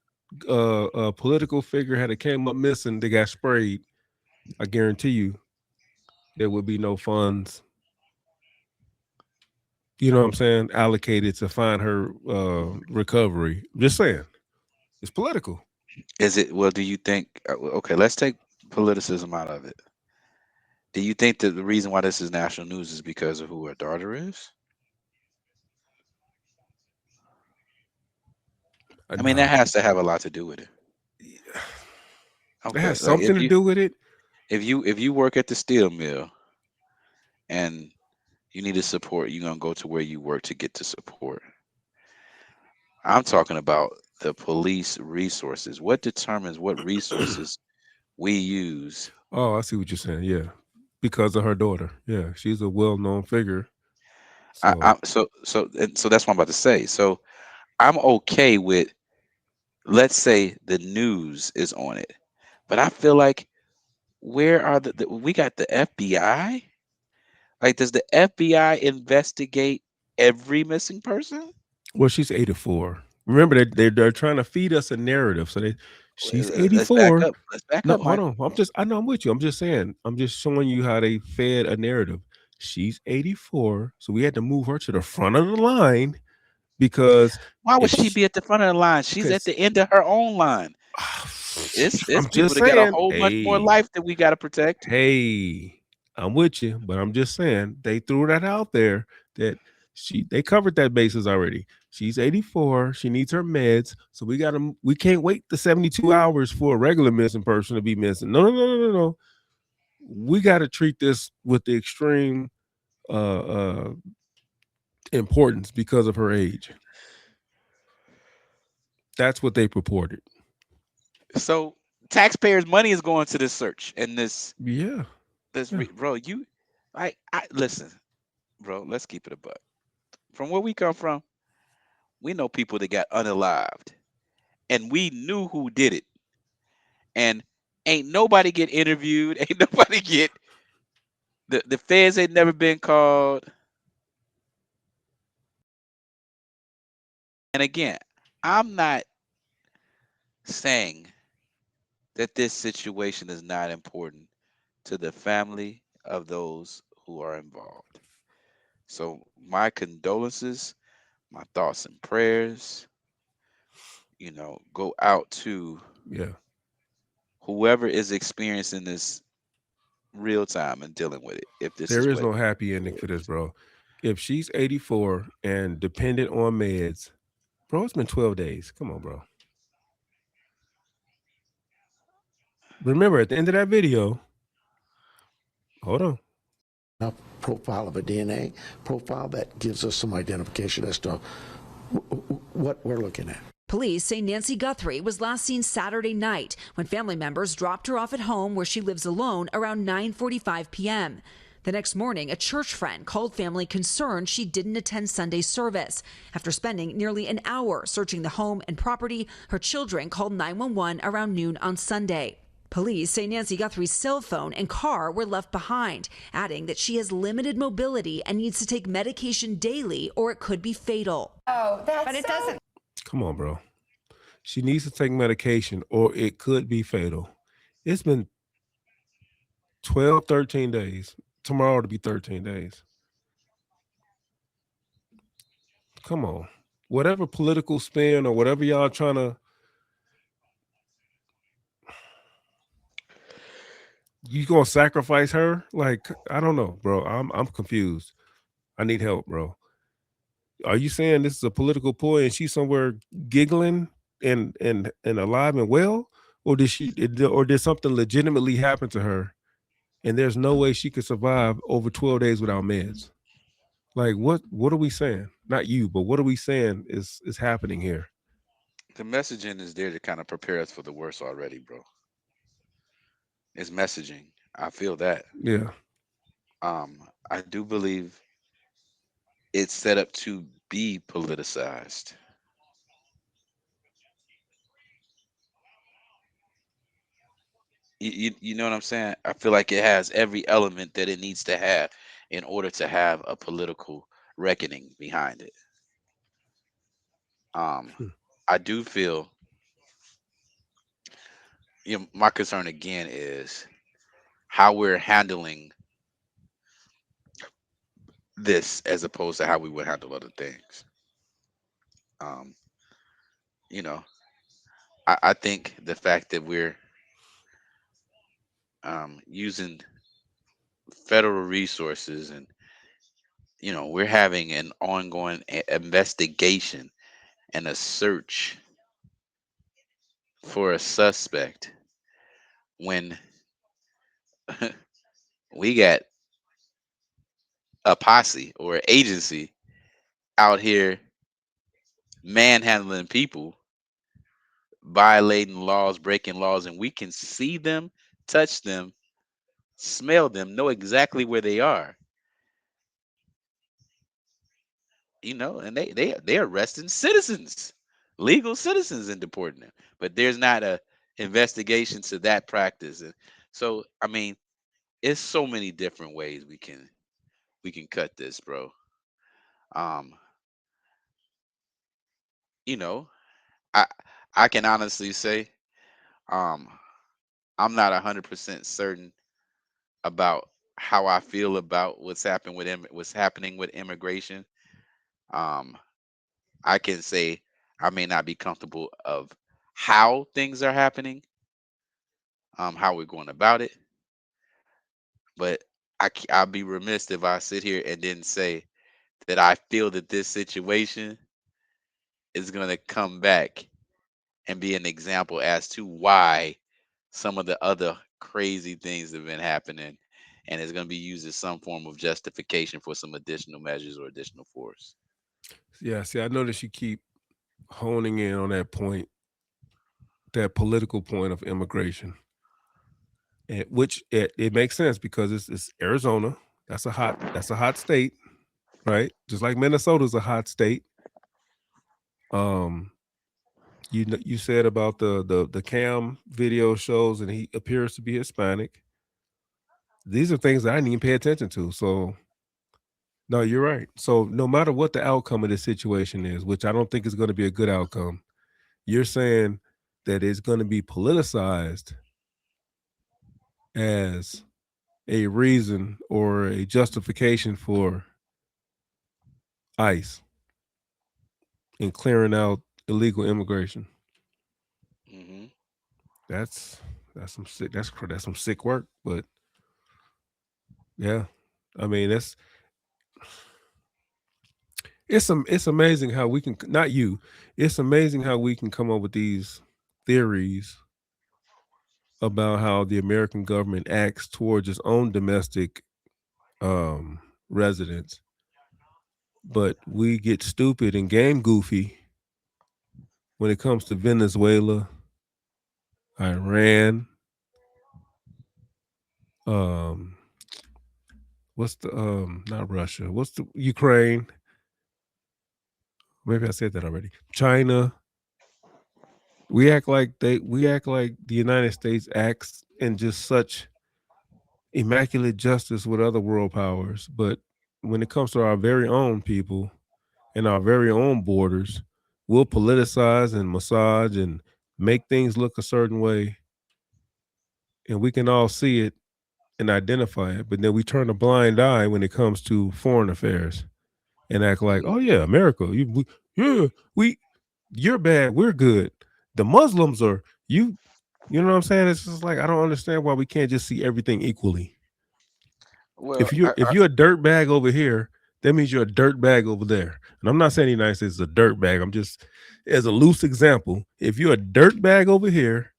political figure had came up missing, they got sprayed, I guarantee you there would be no funds, you know what I'm saying, allocated to find her recovery. Just saying. It's political. Well, do you think, okay, let's take politicism out of it. Do you think that the reason why this is national news is because of who her daughter is? I mean, that No. has to have a lot to do with it. It Okay, has like something to do with it. if you work at the steel mill and you need to support, you're gonna go to where you work to get the support. I'm talking about the police resources. What determines what resources we use? Oh, I see what you're saying. Yeah. Because of her daughter. Yeah. She's a well-known figure. So So that's what I'm about to say. So I'm okay with, let's say the news is on it, but I feel like where are we got the FBI? Like, does the FBI investigate every missing person? well, she's 84. Remember that they're trying to feed us a narrative. So she's Let's back 84. up. Let's back No, up, hold on. Michael. I know I'm with you. I'm just saying. I'm just showing you how they fed a narrative. She's 84, so we had to move her to the front of the line because Why would if she she, be at the front of the line? She's at because the end of her own line. It's I'm people just that got a saying, whole much more life that we got to protect. hey, I'm with you, but I'm just saying they threw that out there that they covered that basis already. She's 84. She needs her meds, so we can't wait the 72 hours for a regular missing person to be missing. No. We got to treat this with the extreme importance because of her age. That's what they purported. So taxpayers' money is going to this search and Yeah. bro. I listen, bro. Let's keep it a buck. From where we come from, we know people that got unalived, and we knew who did it. And ain't nobody get interviewed. Ain't nobody get the feds ain't never been called. And again, I'm not saying that this situation is not important to the family of those who are involved. So my condolences, my thoughts and prayers, go out to Yeah. whoever is experiencing this real time and dealing with it. If this There is is what no happy ending it for this, is. bro. If she's 84 and dependent on meds, bro, it's been 12 days. Come on, bro. Remember, at the end of that video, hold on. A profile of a DNA profile that gives us some identification as to what we're looking at. Police say Nancy Gutherie was last seen Saturday night when family members dropped her off at home where she lives alone around 9:45 p.m. The next morning, a church friend called family concerned she didn't attend Sunday service. After spending nearly an hour searching the home and property, her children called 911 around noon on Sunday. Police say Nancy Gutherie's cell phone and car were left behind, adding that she has limited mobility and needs to take medication daily or it could be fatal. Oh, but it doesn't. Come on, bro. She needs to take medication or it could be fatal. It's been 12, 13 days. Tomorrow to be 13 days. Come on. Whatever political spin or whatever y'all trying to, you gonna sacrifice her? Like, I don't know, bro. I'm confused. I need help, bro. Are you saying this is a political ploy and she's somewhere giggling and alive and well? Or did something legitimately happen to her and there's no way she could survive over 12 days without meds? Like what are we saying? Not you, but what are we saying is happening here? The messaging is there to kind of prepare us for the worst already, bro. It's messaging. I feel that. Yeah. I do believe it's set up to be politicized. You know what I'm saying? I feel like it has every element that it needs to have in order to have a political reckoning behind it. Um, Hmm. I do feel, my concern again is how we're handling this as opposed to how we would handle other things. Um, you know, I think the fact that we're using federal resources and we're having an ongoing investigation and a search for a suspect when we got a posse or an agency out here manhandling people, violating laws, breaking laws, and we can see them, touch them, smell them, know exactly where they are. And they arresting citizens, legal citizens, and deporting them. But there's not a investigation to that practice. And so I mean, it's so many different ways we can cut this, bro. Um, you know, I I can honestly say, um, I'm not 100% certain about how I feel about what's happening with immigration. Um, I can say I may not be comfortable of how things are happening, how we're going about it, but I'll be remiss if I sit here and didn't say that I feel that this situation is going to come back and be an example as to why some of the other crazy things have been happening, and it's going to be used as some form of justification for some additional measures or additional force. Yeah, see, I notice you keep honing in on that point, that political point of immigration. And which it makes sense because it's Arizona. That's a hot state, right? Just like Minnesota's a hot state. Um, you said about the cam video shows, and he appears to be Hispanic. These are things that I didn't even pay attention to. So no, you're right. So no matter what the outcome of this situation is, which I don't think is going to be a good outcome, you're saying that it's going to be politicized as a reason or a justification for ICE and clearing out illegal immigration. Hmm. That's that's some sick work. But yeah, I mean it's amazing how we can, not you. It's amazing how we can come up with these theories about how the American government acts towards its own domestic um, residents, but we get stupid and game goofy when it comes to Venezuela, Iran, um, what's the not Russia? What's the Ukraine? Maybe I said that already. China. We act like the United States acts in just such immaculate justice with other world powers, but when it comes to our very own people and our very own borders, we'll politicize and massage and make things look a certain way, and we can all see it and identify it, but then we turn a blind eye when it comes to foreign affairs and act like, Mm. oh yeah, America, yeah, we, you're bad, we're good. The Muslims are you. You know what I'm saying? It's just like I don't understand why we can't just see everything equally. Well, If you're a dirt bag over here, that means you're a dirt bag over there. And I'm not saying the United States is a dirt bag. I'm just as a loose example. If you're a dirt bag over here,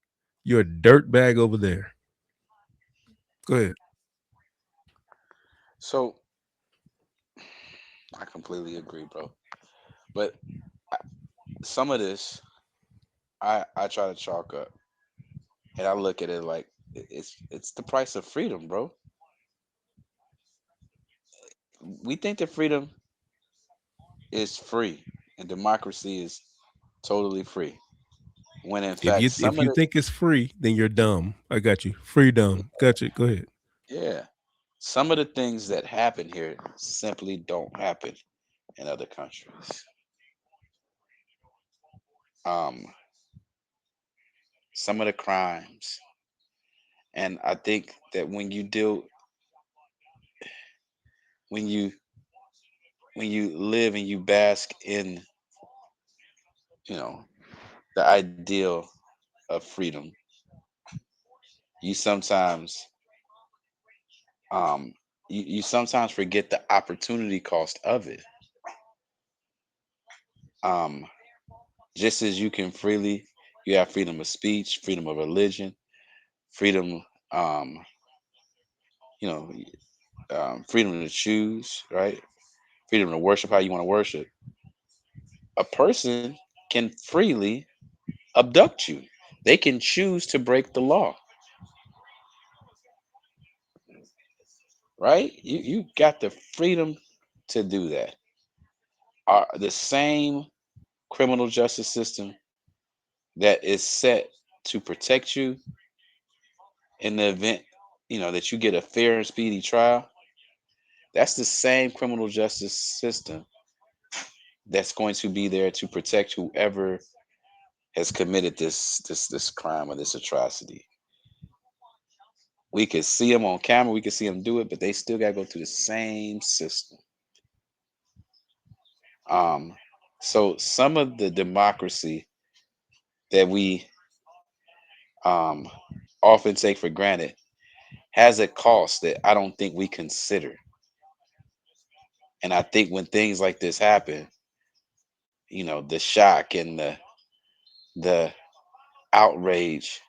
you're a dirt bag over there. Go ahead. so I completely agree, bro. But some of this, I try to chalk up, and I look at it like it's the price of freedom, bro. We think that freedom is free and democracy is totally free, when in fact some If of you the, think it's free, then you're dumb. I got you. Free dumb. Got you. Go ahead. yeah, some of the things that happen here simply don't happen in other countries. Um, some of the crimes, and I think that when you when you live and you bask in, you know, the ideal of freedom, you sometimes um you sometimes forget the opportunity cost of it. Um, just as you have freedom of speech, freedom of religion, freedom, um, you know, freedom to choose, right? Freedom to worship how you want to worship. A person can freely abduct you. They can choose to break the law, right? You got the freedom to do that. The same criminal justice system that is set to protect you in the event, that you get a fair and speedy trial, that's the same criminal justice system that's going to be there to protect whoever has committed this crime or this atrocity. We could see them on camera, we could see them do it, but they still got to go through the same system. Um, so some of the democracy that we um, often take for granted has a cost that I don't think we consider. And I think when things like this happen, the shock and the outrage,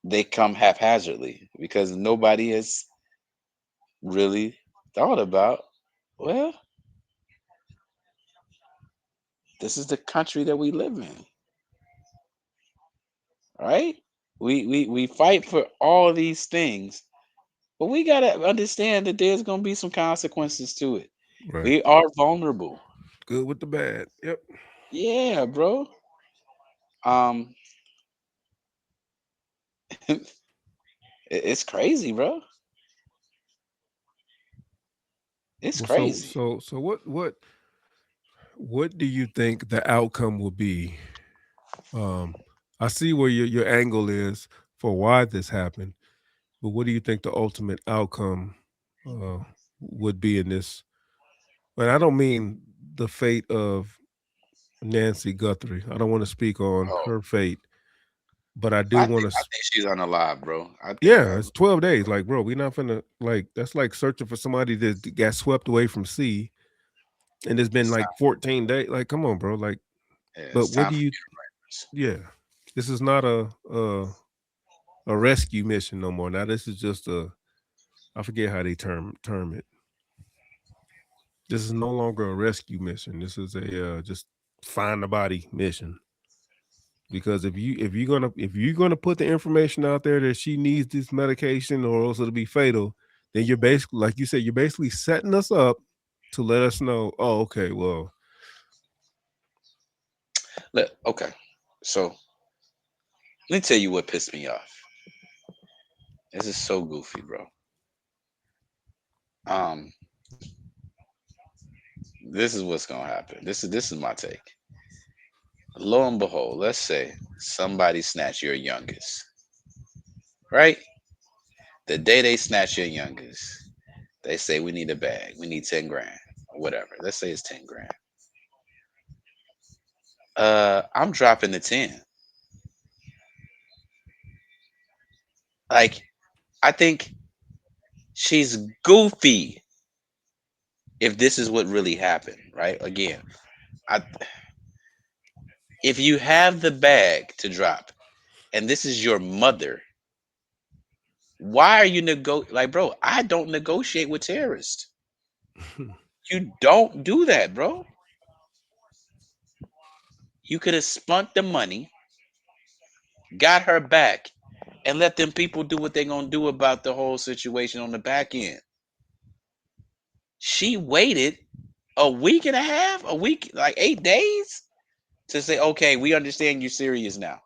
they come haphazardly because nobody has really thought about, well, this is the country that we live in, right? We fight for all these things, but we gotta understand that there's gonna be some consequences to it. Right. We are vulnerable. Good with the bad. Yep. Yeah, bro. Um, it's crazy, bro. It's Well, crazy. what do you think the outcome will be? Um, I see where your angle is for why this happened, but what do you think the ultimate outcome uh, would be in this? And I don't mean the fate of Nancy Guthrie. I don't want to speak on Oh, her fate, but I do I want think I to. think she's unalive, bro. I think Yeah, it's 12 days. Like, bro, we're not finna like that's like searching for somebody that got swept away from sea, and it's been it's time. like 14 days. Like, come on, bro. Like, Yeah, but it's what time do for you? me to write this. Yeah, this is not a rescue mission no more. Now this is just a I forget how they term it. This is no longer a rescue mission. This is a just find the body mission. because if you're gonna put the information out there that she needs this medication or else it'll be fatal, then you're basically, like you said, you're basically setting us up to let us know, oh, okay, well, Okay, so let me tell you what pissed me off. This is so goofy, bro. Um, this is what's gonna happen. This is my take. Lo and behold, let's say somebody snatch your youngest, right? The day they snatch your youngest, they say we need a bag, we need 10 grand or whatever. Let's say it's 10 grand. I'm dropping the 10. Like, I think she's goofy if this is what really happened, right? Again, I if you have the bag to drop and this is your mother, why are you like, bro? I don't negotiate with terrorists. You don't do that, bro. You could have spent the money, got her back, and let them people do what they're gonna do about the whole situation on the back end. She waited a week and a half, a week, like 8 days, to say, okay, we understand you're serious now.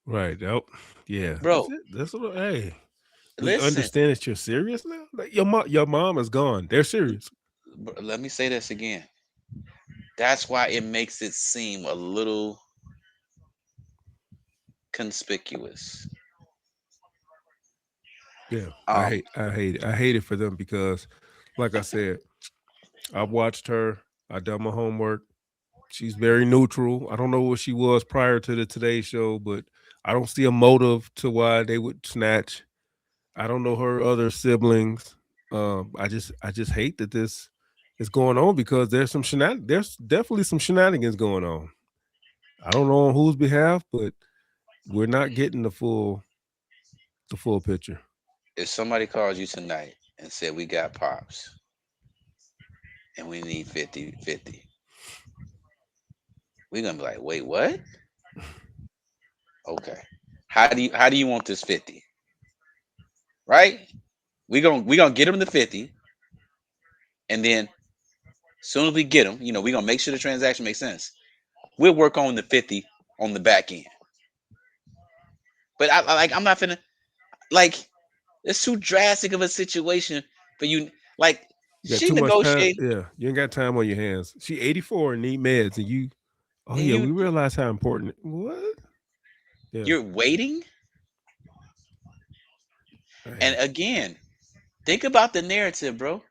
right, yep, yeah, that's Bro, it. That's what. Hey, we listen, understand that you're serious now. Like, your mom is gone. They're serious. let me say this again. That's why it makes it seem a little conspicuous. Yeah, I Um, hate, I hate it. I hate it for them because, like I said, I watched her. I done my homework. She's very neutral. I don't know what she was prior to the Today Show, but I don't see a motive to why they would snatch. I don't know her other siblings. I just hate that this is going on because there's definitely some shenanigans going on. I don't know on whose behalf, but we're not getting the full picture. if somebody calls you tonight and said we got pops and we need 50-50, we're gonna be like, wait, what? Okay. How do you want this 50? Right? We gonna get them the 50, and then soon as we get them, we're gonna make sure the transaction makes sense. We'll work on the 50 on the back end. But I'm not finna, like, it's too drastic of a situation for you. Like, You got she too much time. negotiated, Yeah, you ain't got time on your hands. She 84 and need meds, and you. Oh and yeah, we realize how important. What? Yeah. you're waiting. And Hey. again, think about the narrative, bro.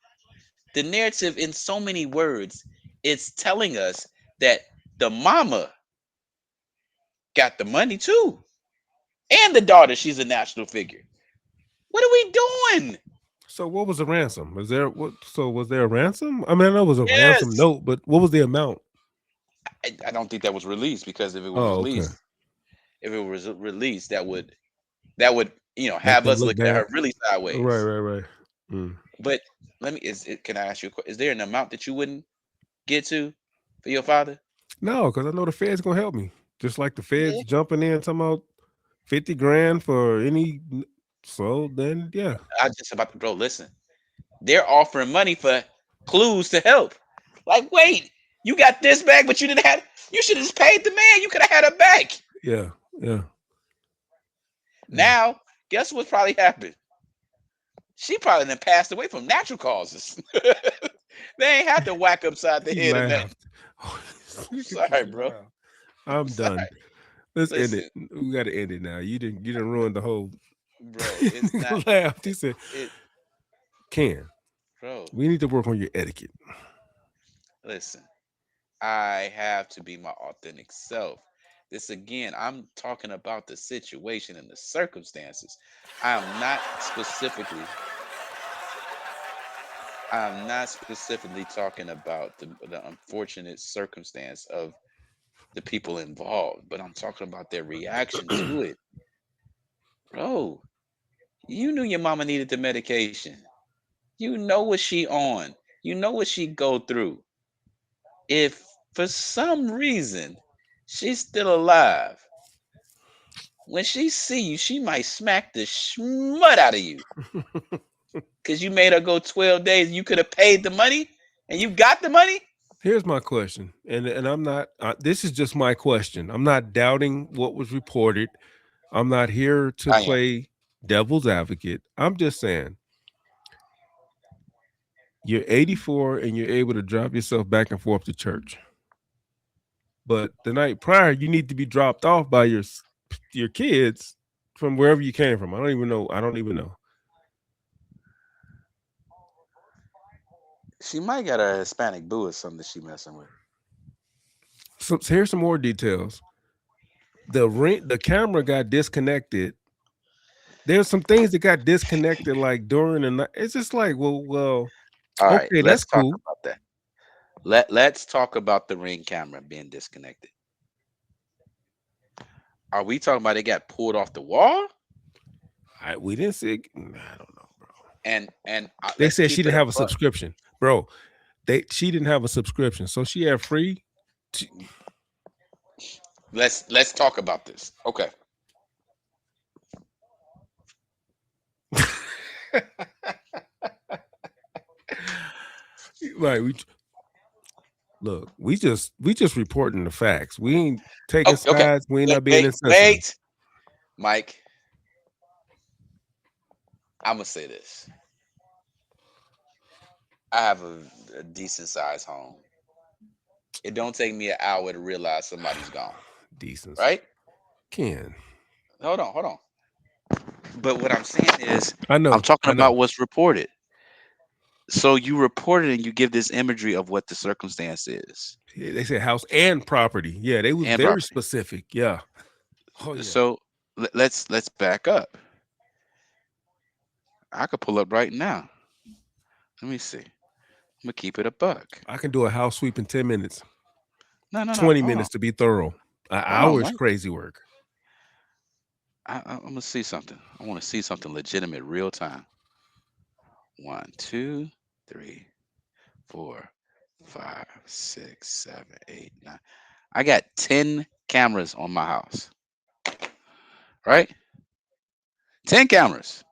The narrative, in so many words, it's telling us that the mama got the money too, and the daughter, she's a national figure. What are we doing? So what was the ransom? Was there what? So was there a ransom? I mean, I know it was a ransom Yes. note, but what was the amount? I don't think that was released, because if it was Oh, okay. released, that would Make have them us look looking at bad. her really Right, sideways. right, right. Mm. But can I ask you is there an amount that you wouldn't get to for your father? No, because I know the Fed's gonna help me. Just like the Yeah. Fed's jumping in, talking about 50 grand for any. So then, yeah, I just about to, bro, listen. They're offering money for clues to help. Like, wait, you got this back, but you should have just paid the man. You could have had her back. yeah, yeah, yeah. Now, guess what probably happened? She probably done passed away from natural causes. They ain't had to whack upside the He head or nothing. laughed. I'm Look at sorry, this bro. laugh. I'm I'm sorry. done. Let's end it. Listen, We got to end it now. You didn't ruin the whole. bro, it's not Nigga laughed. He said, it, "Ken, bro. we need to work on your etiquette." Listen, I have to be my authentic self. This again, I'm talking about the situation and the circumstances. I am not specifically I'm not specifically talking about the unfortunate circumstance of the people involved, but I'm talking about their reaction to it. Bro, you knew your mama needed the medication. You know what she on. You know what she go through. If for some reason she's still alive, when she see you, she might smack the schmut out of you because you made her go 12 days. You could have paid the money, and you got the money. Here's my question, and I'm not. This is just my question. I'm not doubting what was reported. I'm not here to I am. play devil's advocate. I'm just saying you're 84 and you're able to drop yourself back and forth to church. But the night prior, you need to be dropped off by your kids from wherever you came from. I don't even know. I don't even know. She might got a Hispanic boo or something that she messing with. So here's some more details. The camera got disconnected. There's some things that got disconnected like during the night. It's just like, well, All right, okay, that's let's talk cool. about that. Let's talk about the Ring camera being disconnected. Are we talking about it got pulled off the wall? We didn't see it. I don't know, bro. And They let's said she keep it didn't a have a buck. subscription, bro. She didn't have a subscription, so she had free. Let's talk about this. Okay. Right. We just reporting the facts. We ain't taking Oh, okay. sides. We ain't Wait, not being wait, insensitive. wait, Mike. I'm gonna say this. I have a decent sized home. It don't take me an hour to realize somebody's gone. Decency. Right? Ken. Hold on. But what I'm saying is, I I'm know. talking I know. about what's reported. So you report it and you give this imagery of what the circumstance is Yeah, they said house and property. Yeah, they was and very property. specific. Yeah. Oh yeah. So let's back up. I could pull up right now. Let me see. I'm gonna keep it a buck. I can do a house sweep in 10 minutes. No, no, no. 20 Hold on. minutes to be thorough. An Hold on, hour is Mike. crazy work. I'm gonna see something. I want to see something legitimate, real time. One, two, three, four, five, six, seven, eight, nine. I got 10 cameras on my house. Right? 10 cameras.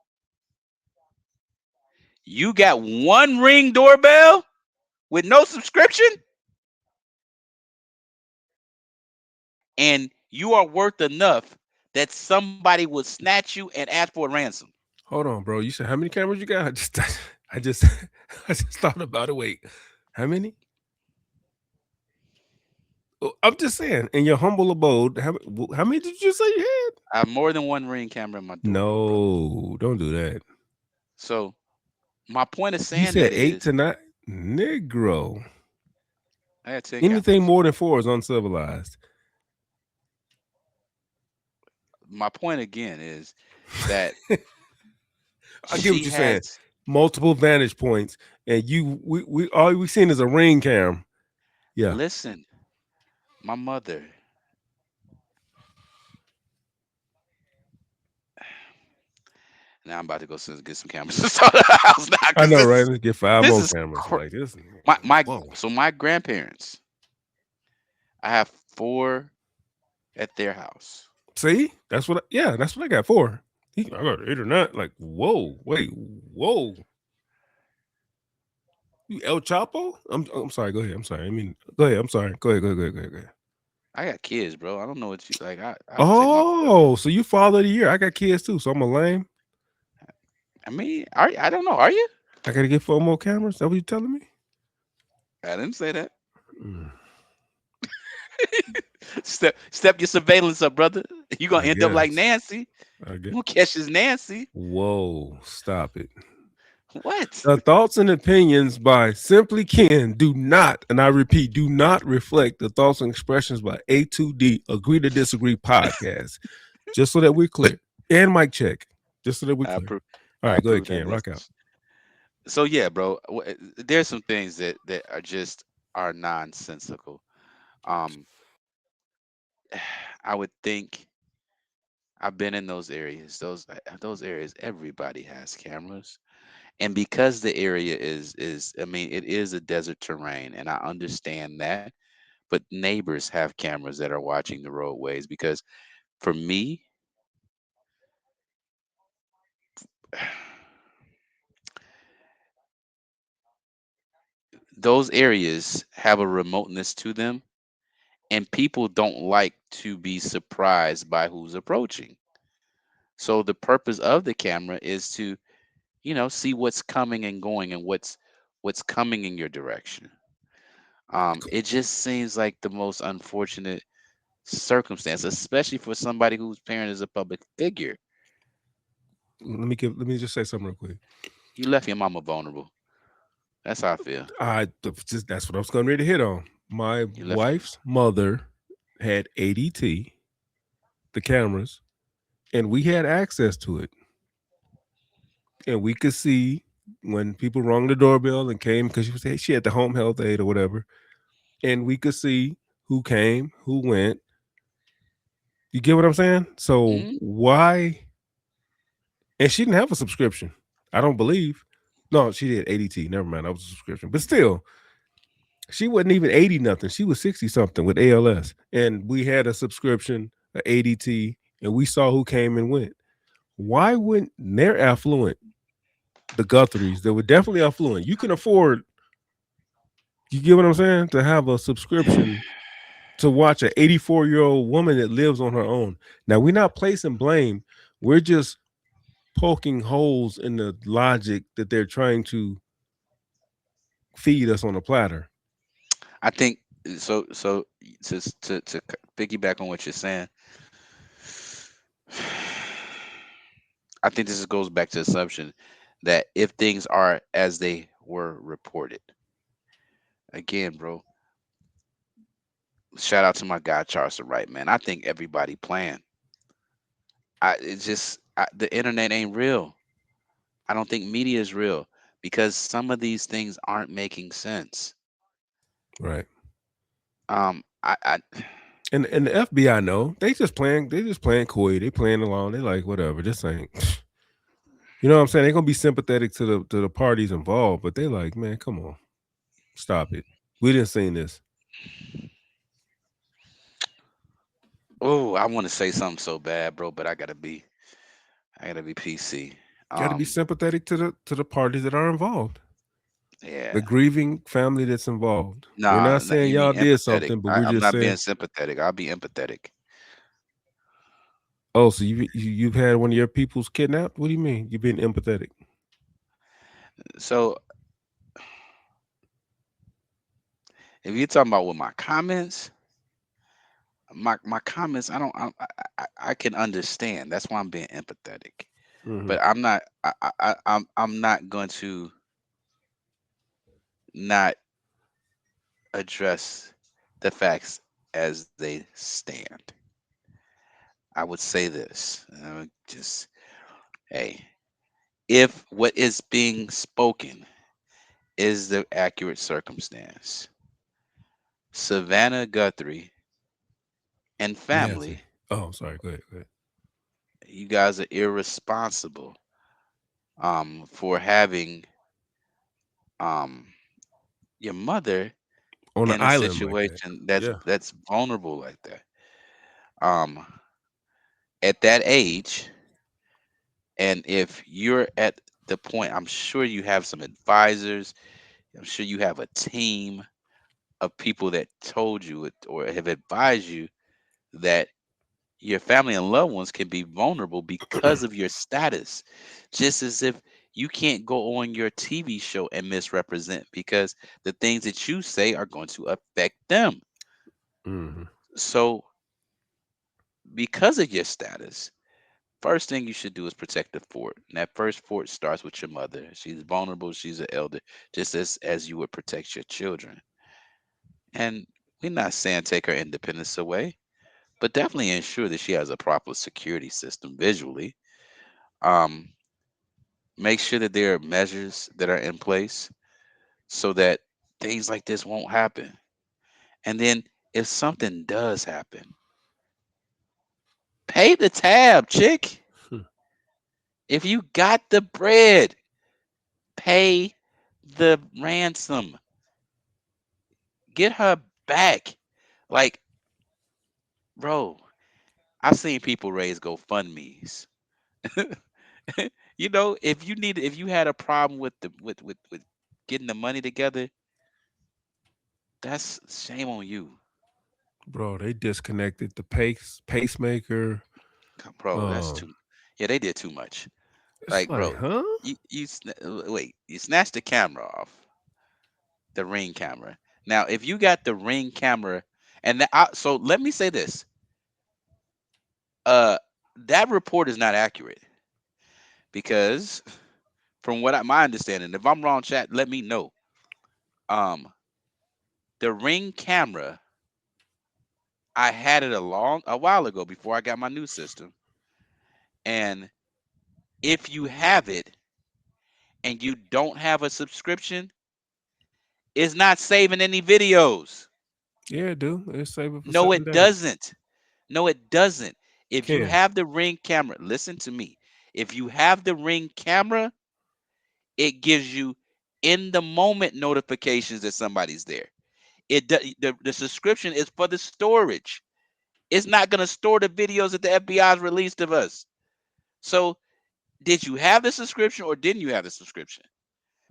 You got one Ring doorbell with no subscription, and you are worth enough that somebody would snatch you and ask for a ransom. Hold on, bro. You said how many cameras you got? I just I just thought about it. Wait. How many? Oh, I'm just saying, in your humble abode, how many did you say you had? I have more than one Ring camera in my doorbell, brother. No, don't do that. So my point of You saying said that eight is, to nine. Negro. I had 10 Anything cameras. more than four is uncivilized. My point again is that I get what she you're saying. has. Multiple vantage points, and we all we seen is a ring cam. Yeah. Listen, my mother. Now I'm about to go get some cameras to start the house now I because know, this right? is Let's get five this more is cameras. cr- Like this. my Whoa. so my grandparents. I have 4 at their house. See? That's what I got for. I got 8 or 9. Like, whoa, wait, whoa. You El Chapo? I'm sorry, go ahead. I'm sorry. I mean, go ahead. I'm sorry. Go ahead. I got kids, bro. I don't know what you like. I take my. Oh, so you father of the year. I got kids too, so I'm a lame. I mean, I don't know. Are you? I gotta get 4 more cameras. Is that what you telling me? I didn't say that. Mm, Step your surveillance up, brother. You gonna I end up like guess. Nancy. I You guess. gonna catch this Nancy. Whoa, stop it. What? The thoughts and opinions by Simply Ken do not, and I repeat, do not reflect the thoughts and expressions by A2D Agree to Disagree podcast. Just so that we're clear. And mic check. Just so that we're I clear. approve. All I right, go ahead, approve that Ken. Rock out. message. So yeah, bro. There's some things that are just are nonsensical. Um, I would think I've been in those areas. Those areas, everybody has cameras, and because the area is, I mean, it is a desert terrain, and I understand that. But neighbors have cameras that are watching the roadways because for me, those areas have a remoteness to them, and people don't like to be surprised by who's approaching. So the purpose of the camera is to, see what's coming and going and what's coming in your direction. It just seems like the most unfortunate circumstance, especially for somebody whose parent is a public figure. Let me just say something real quick. You left your mama vulnerable. That's how I feel. That's what I was going ready to hit on. My You left. wife's mother had ADT, the cameras, and we had access to it, and we could see when people rang the doorbell and came because she had the home health aid or whatever, and we could see who came, who went. You get what I'm saying? So Mhm. why? And she didn't have a subscription. I don't believe. No, she did ADT. Never mind, that was a subscription. But still, she wasn't even 80 nothing. She was 60 something with ALS. And we had a subscription, a ADT, and we saw who came and went. Why wouldn't they're affluent? The Gutheries, they were definitely affluent. You can afford, you get what I'm saying? To have a subscription to watch an 84-year-old woman that lives on her own. Now, we're not placing blame. We're just poking holes in the logic that they're trying to feed us on a platter. I think so. So to piggyback on what you're saying, I think this goes back to the assumption that if things are as they were reported, again, bro, shout out to my guy Charleston Wright, man. I think everybody playing. The internet ain't real. I don't think media is real because some of these things aren't making sense. Right. I And the FBI know they just playing coy. They playing along. They like whatever. This ain't you know what I'm saying? They're gonna be sympathetic to the parties involved, but they like, man, come on. Stop it. We didn't seen this. I want to say something so bad, bro, but I gotta be PC. Gotta be sympathetic to the parties that are involved. The Yeah. grieving family that's involved. We're Nah, not saying you y'all mean did empathetic. something, but we're I'm just not being saying, sympathetic. I'll be empathetic. oh, so you've had one of your people's kidnapped? What do you mean? You've been empathetic? So if you're talking about with my comments, my comments, I don't, I can understand. That's why I'm being empathetic. Hmm. But I'm not, I'm not going to not address the facts as they stand. I would say this, just hey, if what is being spoken is the accurate circumstance, Savannah Guthrie and Nancy. family, Oh, sorry. Go ahead. Go ahead. you guys are irresponsible for having um your mother On an in a island like that. situation that's Yeah. that's vulnerable like that. Um at that age, and if you're at the point, I'm sure you have some advisors, I'm sure you have a team of people that told you it or have advised you that your family and loved ones can be vulnerable because of your status. Just as if you can't go on your TV show and misrepresent because the things that you say are going to affect them. Hmm. So, because of your status, first thing you should do is protect the fort. And that first fort starts with your mother. She's vulnerable, she's an elder, just as you would protect your children. And we're not saying take her independence away, but definitely ensure that she has a proper security system visually. Um, Make sure that there are measures that are in place so that things like this won't happen. And then if something does happen, pay the tab, chick. If you got the bread, pay the ransom. Get her back. Like, bro, I've seen people raise GoFundMe's. if you had a problem with the with getting the money together, that's shame on you. Bro, they disconnected the pacemaker. Bro, that's Um, too. Yeah, they did too much. it's Like, like, bro, huh? wait, you snatched the camera off, the Ring camera. Now, if you got the Ring camera, so let me say this, uh, that report is not accurate because from my understanding, if I'm wrong, chat, let me know. Um, the Ring camera, I had it a while ago before I got my new system, and if you have it and you don't have a subscription, it's not saving any videos. Yeah, dude. It's saving for No, 7 it days. doesn't. No, it doesn't. If you Can. have the Ring camera, listen to me. If you have the Ring camera, it gives you in the moment notifications that somebody's there. The subscription is for the storage. It's not going to store the videos that the FBI's released of us. So, did you have the subscription or didn't you have the subscription?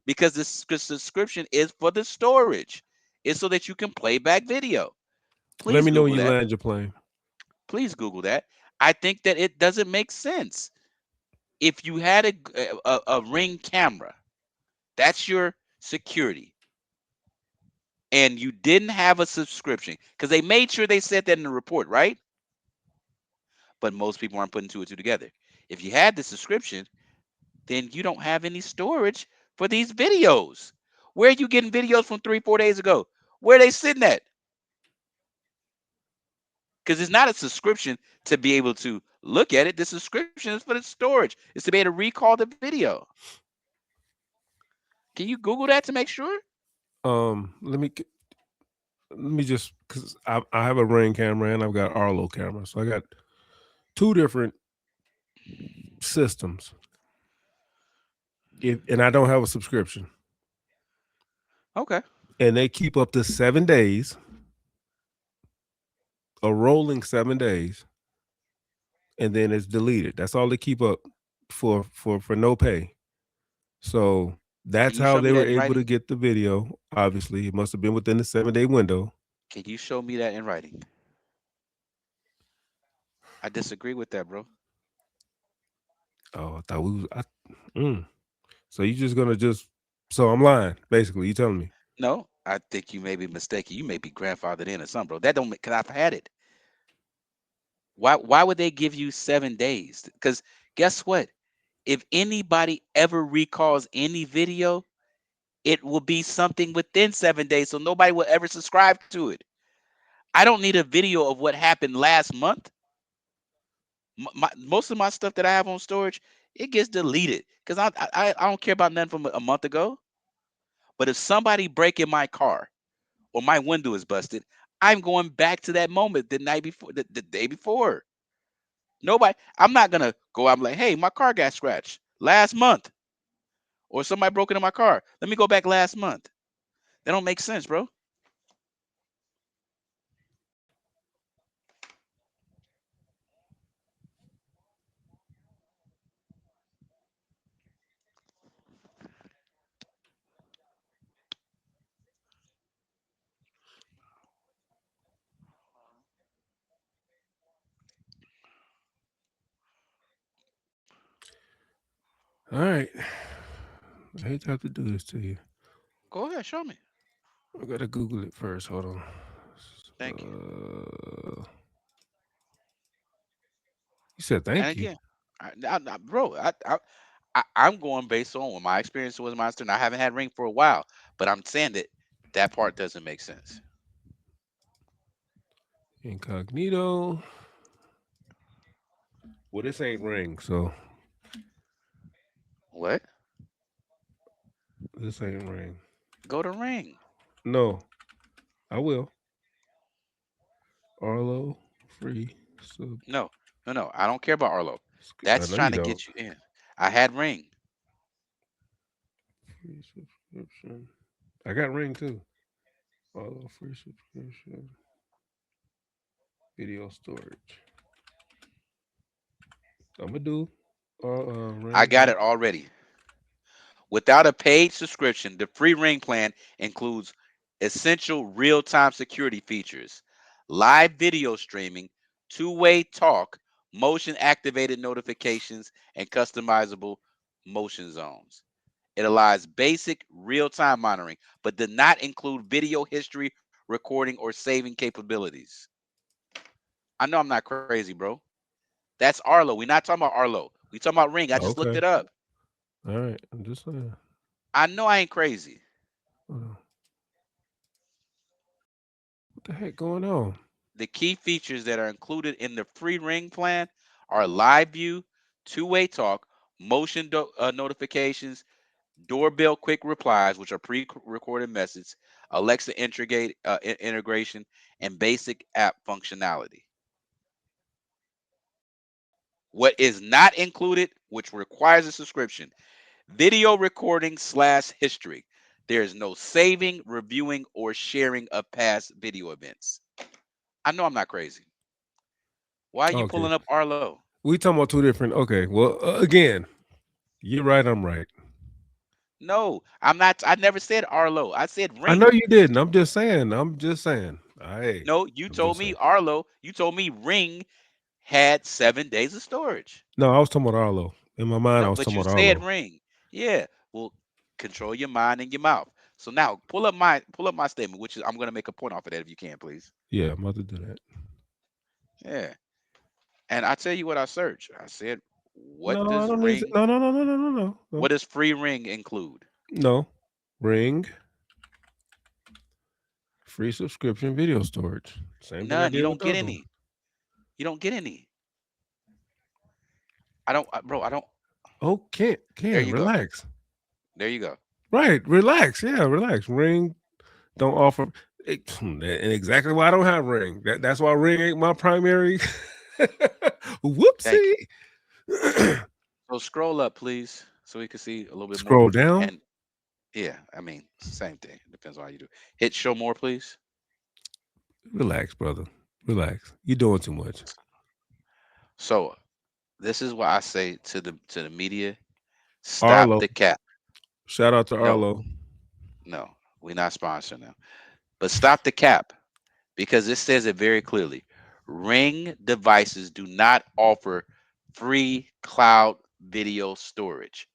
Because the subscription is for the storage. It's so that you can play back video. Let Please me know when Google you that. land your plane. Please Google that. I think that it doesn't make sense. If you had a Ring camera, that's your security, and you didn't have a subscription, because they made sure they said that in the report, right? But most people aren't putting two and two together. If you had the subscription, then you don't have any storage for these videos. Where are you getting videos from 3, 4 days ago? Where are they sitting at? Because it's not a subscription to be able to look at it. The subscription is for the storage. It's to be able to recall the video. Can you Google that to make sure? Let me just because I have a Ring camera and I've got Arlo camera, so I got two different systems. And I don't have a subscription, Okay. and they keep up to 7 days, a rolling 7 days, and then it's deleted. That's all they keep up for no pay. So Can that's you how show they me were that in able to writing? get the video. Obviously, it must have been within the 7 day window. Can you show me that in writing? I disagree with that, bro. Oh, I thought we was. Mm. So you just gonna just? So I'm lying, basically. You telling me? No, I think you may be mistaken. You may be grandfathered in or something, bro. That don't make, because I've had it. Why would they give you 7 days? Because guess what? If anybody ever recalls any video, it will be something within 7 days, so nobody will ever subscribe to it. I don't need a video of what happened last month. Most of my stuff that I have on storage, it gets deleted because I don't care about nothing from a month ago. But if somebody break in my car or my window is busted, I'm going back to that moment the night before, the day before. Nobody, I'm not gonna go out and like, hey, my car got scratched last month, or somebody broke into my car. Let me go back last month. That don't make sense, bro. All right. I hate to have to do this to you. Go ahead, show me. I gotta Google it first. Hold on. Thank you. Uh, you said And thank you. again, bro, I'm going based on what my experience was. My student, I haven't had Ring for a while, but I'm saying that that part doesn't make sense. Incognito. Well, this ain't Ring, so What? this ain't Ring. Go to Ring. No, I will. Arlo free sub. No, no. I don't care about Arlo. I That's know you trying to don't. get you in. I had Ring. Free subscription. I got Ring too. Arlo free subscription. Video storage. I'm gonna do. I got Ring. it already. Without a paid subscription, the free Ring plan includes essential real-time security features, live video streaming, two-way talk, motion-activated notifications, and customizable motion zones. It allows basic real-time monitoring, but does not include video history, recording, or saving capabilities. I know I'm not crazy, bro. That's Arlo. We're not talking about Arlo. We talking about Ring. I just looked Okay. it up. All right. I'm just saying. I know I ain't crazy. Hold on. What the heck going on? The key features that are included in the free Ring plan are live view, two-way talk, motion notifications, doorbell quick replies, which are pre-recorded messages, Alexa integration, and basic app functionality. What is not included, which requires a subscription, video recording / history. There is no saving, reviewing, or sharing of past video events. I know I'm not crazy. Why are you Okay. pulling up Arlo? We talking about two different. Okay. Well, again, you're right. I'm right. No, I'm not. I never said Arlo. I said I know Ring. you didn't. I'm just saying. I'm just saying. Hey, No, you I'm told just me saying. Arlo. You told me Ring had 7 days of storage. No, I was talking about Arlo. In my mind, I No, was but talking you about said Arlo. Ring. Yeah. Well, control your mind and your mouth. So now pull up my statement, which is I'm gonna make a point off of that if you can, please. Yeah, I'm about to do that. Yeah. And I tell you what I searched. I said, what No, I does don't need to. Ring? No, no, no, no, no, no, no, What no. does free Ring include? No. Ring, free subscription video storage. Same thing I None. You did don't with the get other one. any. You don't get any. I don't, bro. I don't. Oh, There Ken, you go. relax. There you go. Right, relax. Yeah, relax. Ring don't offer and exactly why I don't have Ring. That's why Ring ain't my primary. Thank you. Whoopsie. So scroll up, please, so we can see a little bit more. Scroll down. And yeah, I mean, same thing. Depends on how you do. Hit show more, please. Relax, brother. Relax. You're doing too much. So this is why I say to the media, stop Arlo. the cap. Shout out to No, Arlo. no, we're not sponsoring them. But stop the cap because it says it very clearly. Ring devices do not offer free cloud video storage.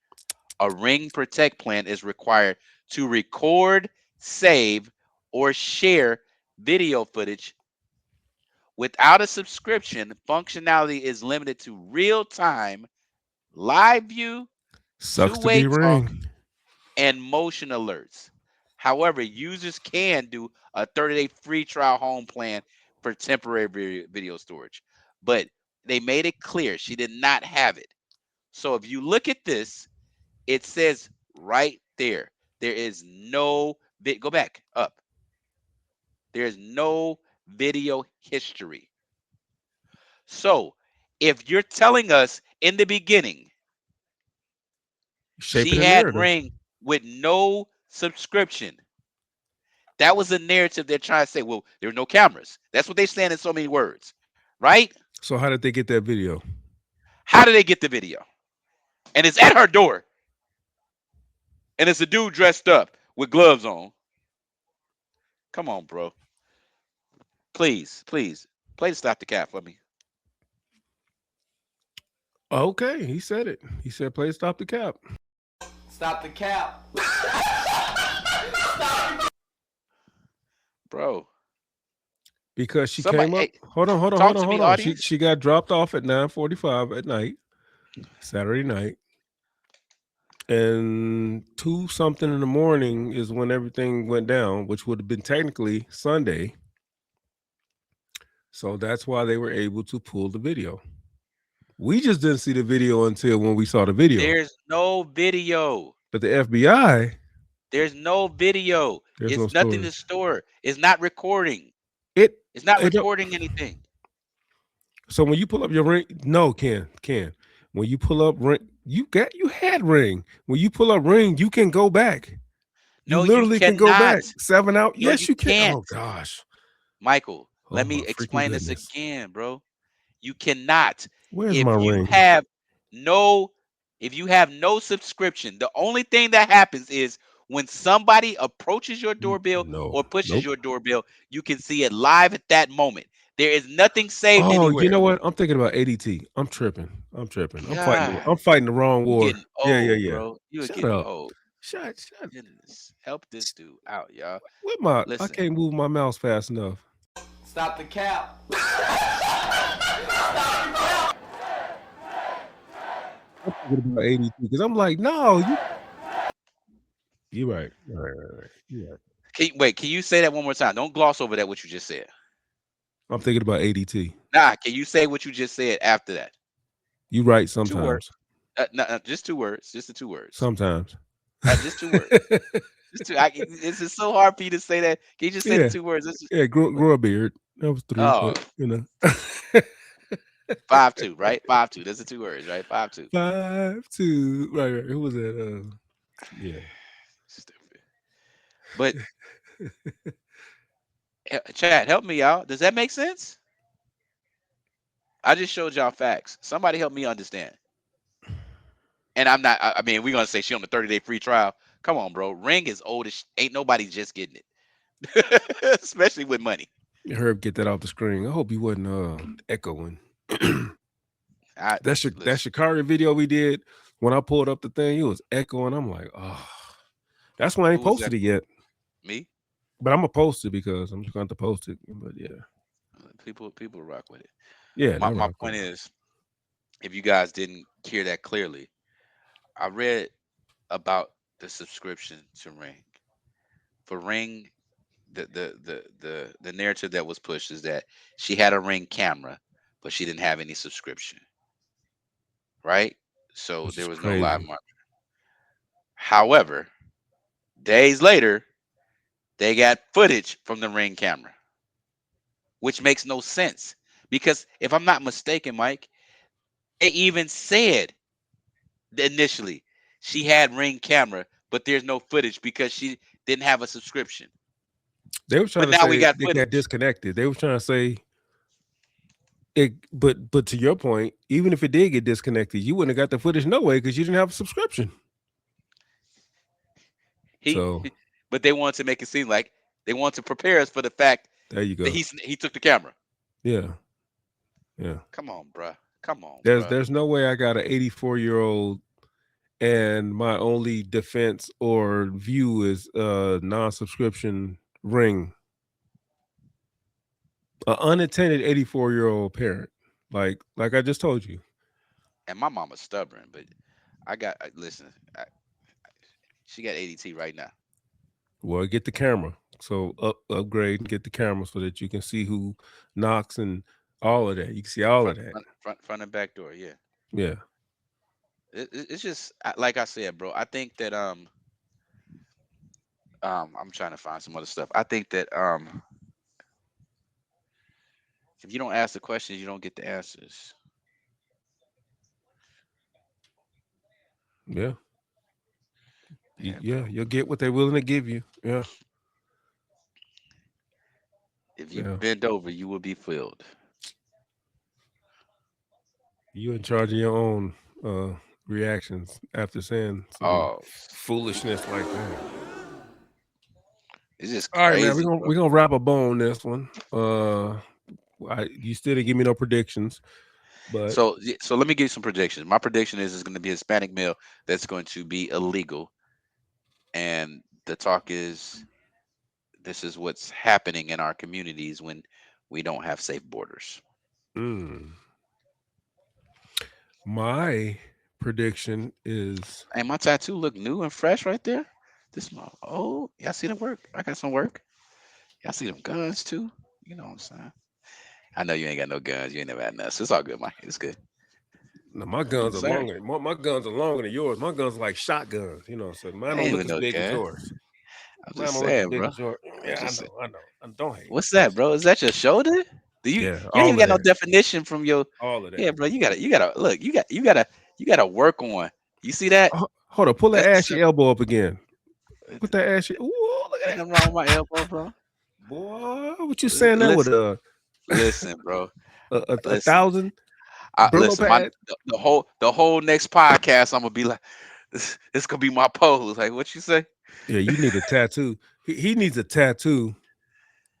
A Ring Protect plan is required to record, save, or share video footage. Without a subscription, functionality is limited to real-time live view, Sucks to two-way be talk, Ring. and motion alerts. However, users can do a 30-day free trial home plan for temporary video storage. But they made it clear she did not have it. So if you look at this, it says right there, there is no go back up. There's no video history. So if you're telling us in the beginning Shaping she the had narrative. Ring with no subscription, that was the narrative they're trying to say. Well, there were no cameras. That's what they're saying in so many words, right? So how did they get that video? How did they get the video? And it's at her door. And it's a dude dressed up with gloves on. Come on, bro. Please, please, play the stop the cap for me. Okay, he said it. He said, "Play stop the cap." Stop the cap. Bro. Because she Somebody, came up. hey, Hold on, talk to me, audience. She got dropped off at 9:45 at night, Saturday night, and 2 something in the morning is when everything went down, which would have been technically Sunday. So that's why they were able to pull the video. We just didn't see the video until when we saw the video. There's no video. But the FBI, There's no video. there's no It's nothing to storage. store. It's not recording. It It's not it don't, recording anything. so when you pull up your Ring, no, Ken. When you pull up Ring, you had Ring. When you pull up Ring, you can go back. You No, you literally can go cannot. back 7 out. No, Yes, you you can. can't. Oh gosh. Michael, Oh let my me freaking explain this goodness. again, bro. You cannot. Where's If my you Ring? have no If you have no subscription, the only thing that happens is when somebody approaches your doorbell No, or pushes nope. your doorbell, you can see it live at that moment. There is nothing saved Oh, you anywhere. know what? I'm thinking about ADT. I'm tripping. I'm God, fighting the wrong you war. getting Yeah, yeah, old, yeah. bro. You are Shut getting up. old. Shut. Goodness, help this dude out, y'all. What my? I Listen, can't move my mouse fast enough. Stop the cap. I'm thinking about ADT because I'm like, no, you right. Right. You right. can you say that one more time? Don't gloss over that what you just said. I'm thinking about ADT. Nah, can you say what you just said after that? You right 2 words. sometimes. No, just 2 words. Just the 2 words. Sometimes. Just 2 words. Just two. It's just so hard for you to say that. Can you just say the Yeah. 2 words? Let's just, Yeah, grow a beard. That was 3, oh, but you know. 5-2, right? 5-2. That's the 2 words, right? 5-2. 5-2. Right. Who was that? Yeah. Stupid. But Chad, help me out. Does that make sense? I just showed y'all facts. Somebody help me understand. And I'm not. I mean, we're gonna say she on the 30-day free trial. Come on, bro. Ring is old as ain't nobody just getting it, especially with money. Herb, get that off the screen. I hope he wasn't echoing. I that listen. Shikari video we did, when I pulled up the thing, it was echoing. I'm like, oh, that's why I ain't Who was that? posted it yet. Me? But I'm gonna post it because I'm just going to post it. But yeah. People rock with it. Yeah, My they my rock with point it. is, if you guys didn't hear that clearly, I read about the subscription to Ring. For Ring, the narrative that was pushed is that she had a Ring camera, but she didn't have any subscription, right? So Which there is was no live crazy. market. However, days later, they got footage from the Ring camera, which makes no sense because if I'm not mistaken, Mike, they even said initially she had Ring camera, but there's no footage because she didn't have a subscription. They were trying But to now we say got they got footage. disconnected. They were trying to say it, but to your point, even if it did get disconnected, you wouldn't have got the footage no way because you didn't have a subscription. He, So but they wanted to make it seem like they want to prepare us for the fact there you that go. he took the camera. Yeah. Yeah. Come on, bruh. Come on, bruh. There's no way I got an 84-year-old and my only defense or view is non-subscription Ring. An unattended 84-year-old parent. Like I just told you. And my mama's stubborn, but listen. She got ADT right now. Well, get the camera. So upgrade and get the camera so that you can see who knocks and all of that. You can see all of that. Front and back door. Yeah. Yeah. It's just like I said, bro. I think that I'm trying to find some other stuff. I think that if you don't ask the questions, you don't get the answers. Yeah. Bro. You'll get what they're willing to give you. Yeah. If you Yeah. bend over, you will be filled. You in charge of your own reactions after saying some Oh, foolishness like that. it's just All right, man. crazy, bro. We're gonna wrap a bow on this one. You still didn't give me no predictions, but So let me give you some predictions. My prediction is it's going to be a Hispanic male that's going to be illegal, and the talk is this is what's happening in our communities when we don't have safe borders. my prediction is Hey, my tattoo look new and fresh right there. Y'all see the work? I got some work. Y'all see them guns too? You know what I'm saying? I know you ain't got no guns. You ain't never had none. So it's all good, Mike. It's good. no, my You know guns what are I'm saying? longer. My guns are longer than yours. My guns are like shotguns, so mine I don't ain't look even as no big as gun. yours. I'm Mine just don't look as saying, big bro. as yours. I'm Yeah, just saying. I know. Don't hate. What's that, bro? Is that your shoulder? Do you Yeah, you ain't all even of got no that. definition from your All of that. yeah, bro. You gotta look, you gotta work on. You see that? Hold on, pull that That's the ashy stuff. elbow up again. Put that ashy. Ooh, look Ain't at nothing that. wrong with my elbow, bro. Boy, what you saying that with Listen, listen, bro. a Listen. thousand? Brillo Listen, pad. the whole next podcast, I'm gonna be like, this gonna be my pose. Like, what you say, Yeah, you need a tattoo. He needs a tattoo.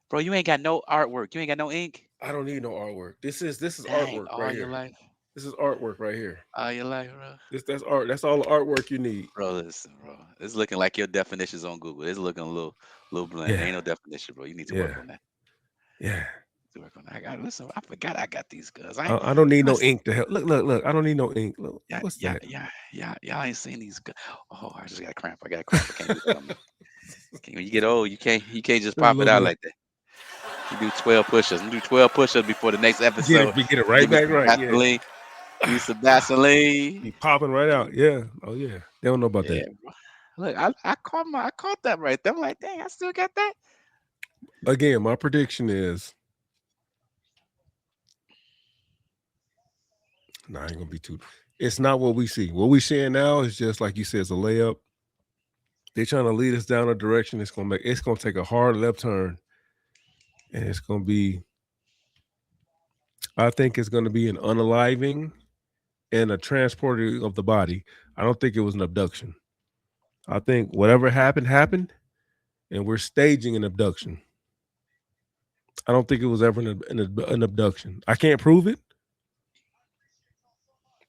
bro? You ain't got no artwork. You ain't got no ink. I don't need no artwork. This is Dang, artwork all right your here. life, This is artwork right here. all your life, bro. That's art. That's all the artwork you need. Bro, listen, bro. It's looking like your definitions on Google. It's looking a little bland. There Yeah, ain't no definition, bro. You need to yeah, work on that. yeah. To work on that. Listen. I forgot I got these guns. I don't need Y'all, no ink to help. Look. I don't need no ink. Look, yeah, what's yeah, that? yeah, yeah. Y'all ain't seen these guns. Oh, I just got a cramp. I got a cramp. I can't do it no more. When you get old, you can't just A pop it little out bit. like that. You do 12 push-ups. I'm do 12 push-ups before the next episode. Get it right Give me back some right. Yeah. Vaseline. Give me some Vaseline. Be popping right out. Yeah. Oh yeah. They don't know about Yeah, that. bro. Look, I caught that right there. I'm like, dang, I still got that. Again, my prediction is I ain't gonna be too. It's not what we see. What we seeing now is just like you said, it's a layup. They're trying to lead us down a direction. It's gonna take a hard left turn, and it's gonna be. I think it's gonna be an unaliving and a transporting of the body. I don't think it was an abduction. I think whatever happened, and we're staging an abduction. I don't think it was ever an abduction. I can't prove it,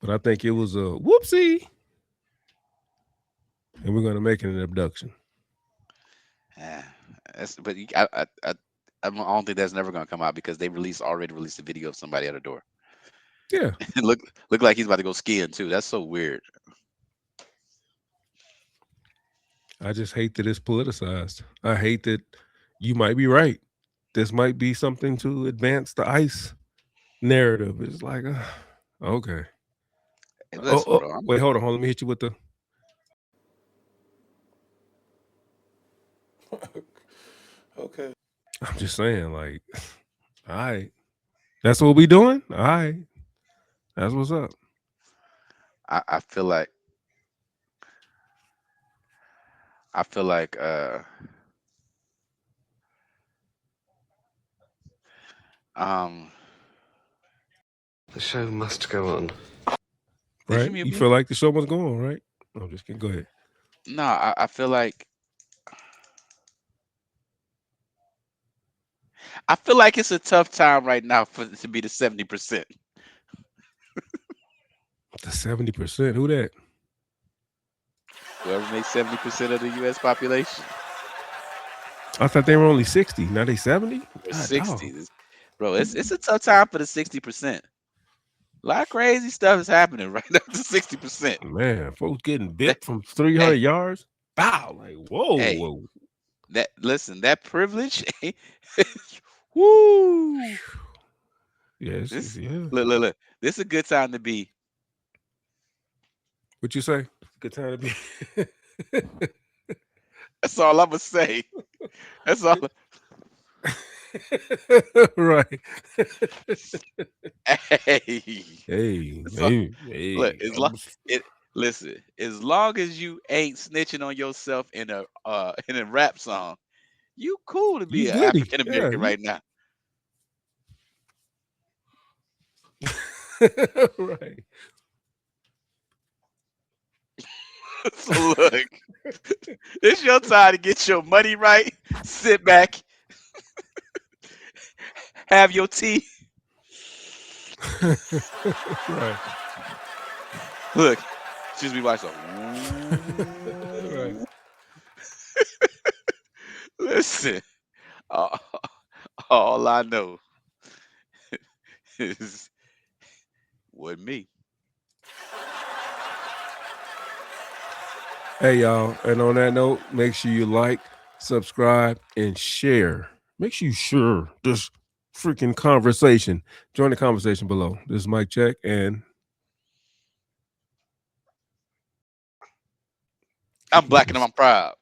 but I think it was a whoopsie, and we're gonna make it an abduction. Yeah, but I don't think that's never gonna come out because they already released a video of somebody at a door. Yeah, It look like he's about to go skiing too. That's so weird. I just hate that it's politicized. I hate that you might be right. This might be something to advance the ICE narrative. It's like, okay. Hey, listen, bro. Wait, hold on. Let me hit you with the. Okay. I'm just saying, like, all right. That's what we doing? All right. That's what's up. I feel like um The show must go on. did you Right? mute You me? feel like the show was going, right? I'm just kidding. Go ahead. No, I feel like it's a tough time right now for it to be the 70%. The 70%. Who that? Whoever makes 70% of the US population. I thought they were only 60. Now they 70? Or God, 60. dog. Bro, it's a tough time for the 60%. A lot of crazy stuff is happening right up to 60%. Man, folks getting That, bit from 300 hey, yards. Wow. Like, whoa, hey, whoa. that privilege. Woo! Yes, This yeah. look. This is a good time to be. What you say? Good time to be. That's all I'm gonna say. That's all. Right. Hey, Hey, that's all. hey, Look, hey. listen. As long as you ain't snitching on yourself in a rap song, you cool to You be an goody. African Yeah. American right now. Right. So look, it's your time to get your money right. Sit back, have your tea. Right. Look, just be watching. Right. Listen, all, all I know is with me. Hey, y'all. And on that note, make sure you like, subscribe, and share. Make sure you share this freaking conversation. Join the conversation below. This is Mike Check, and I'm black and I'm proud.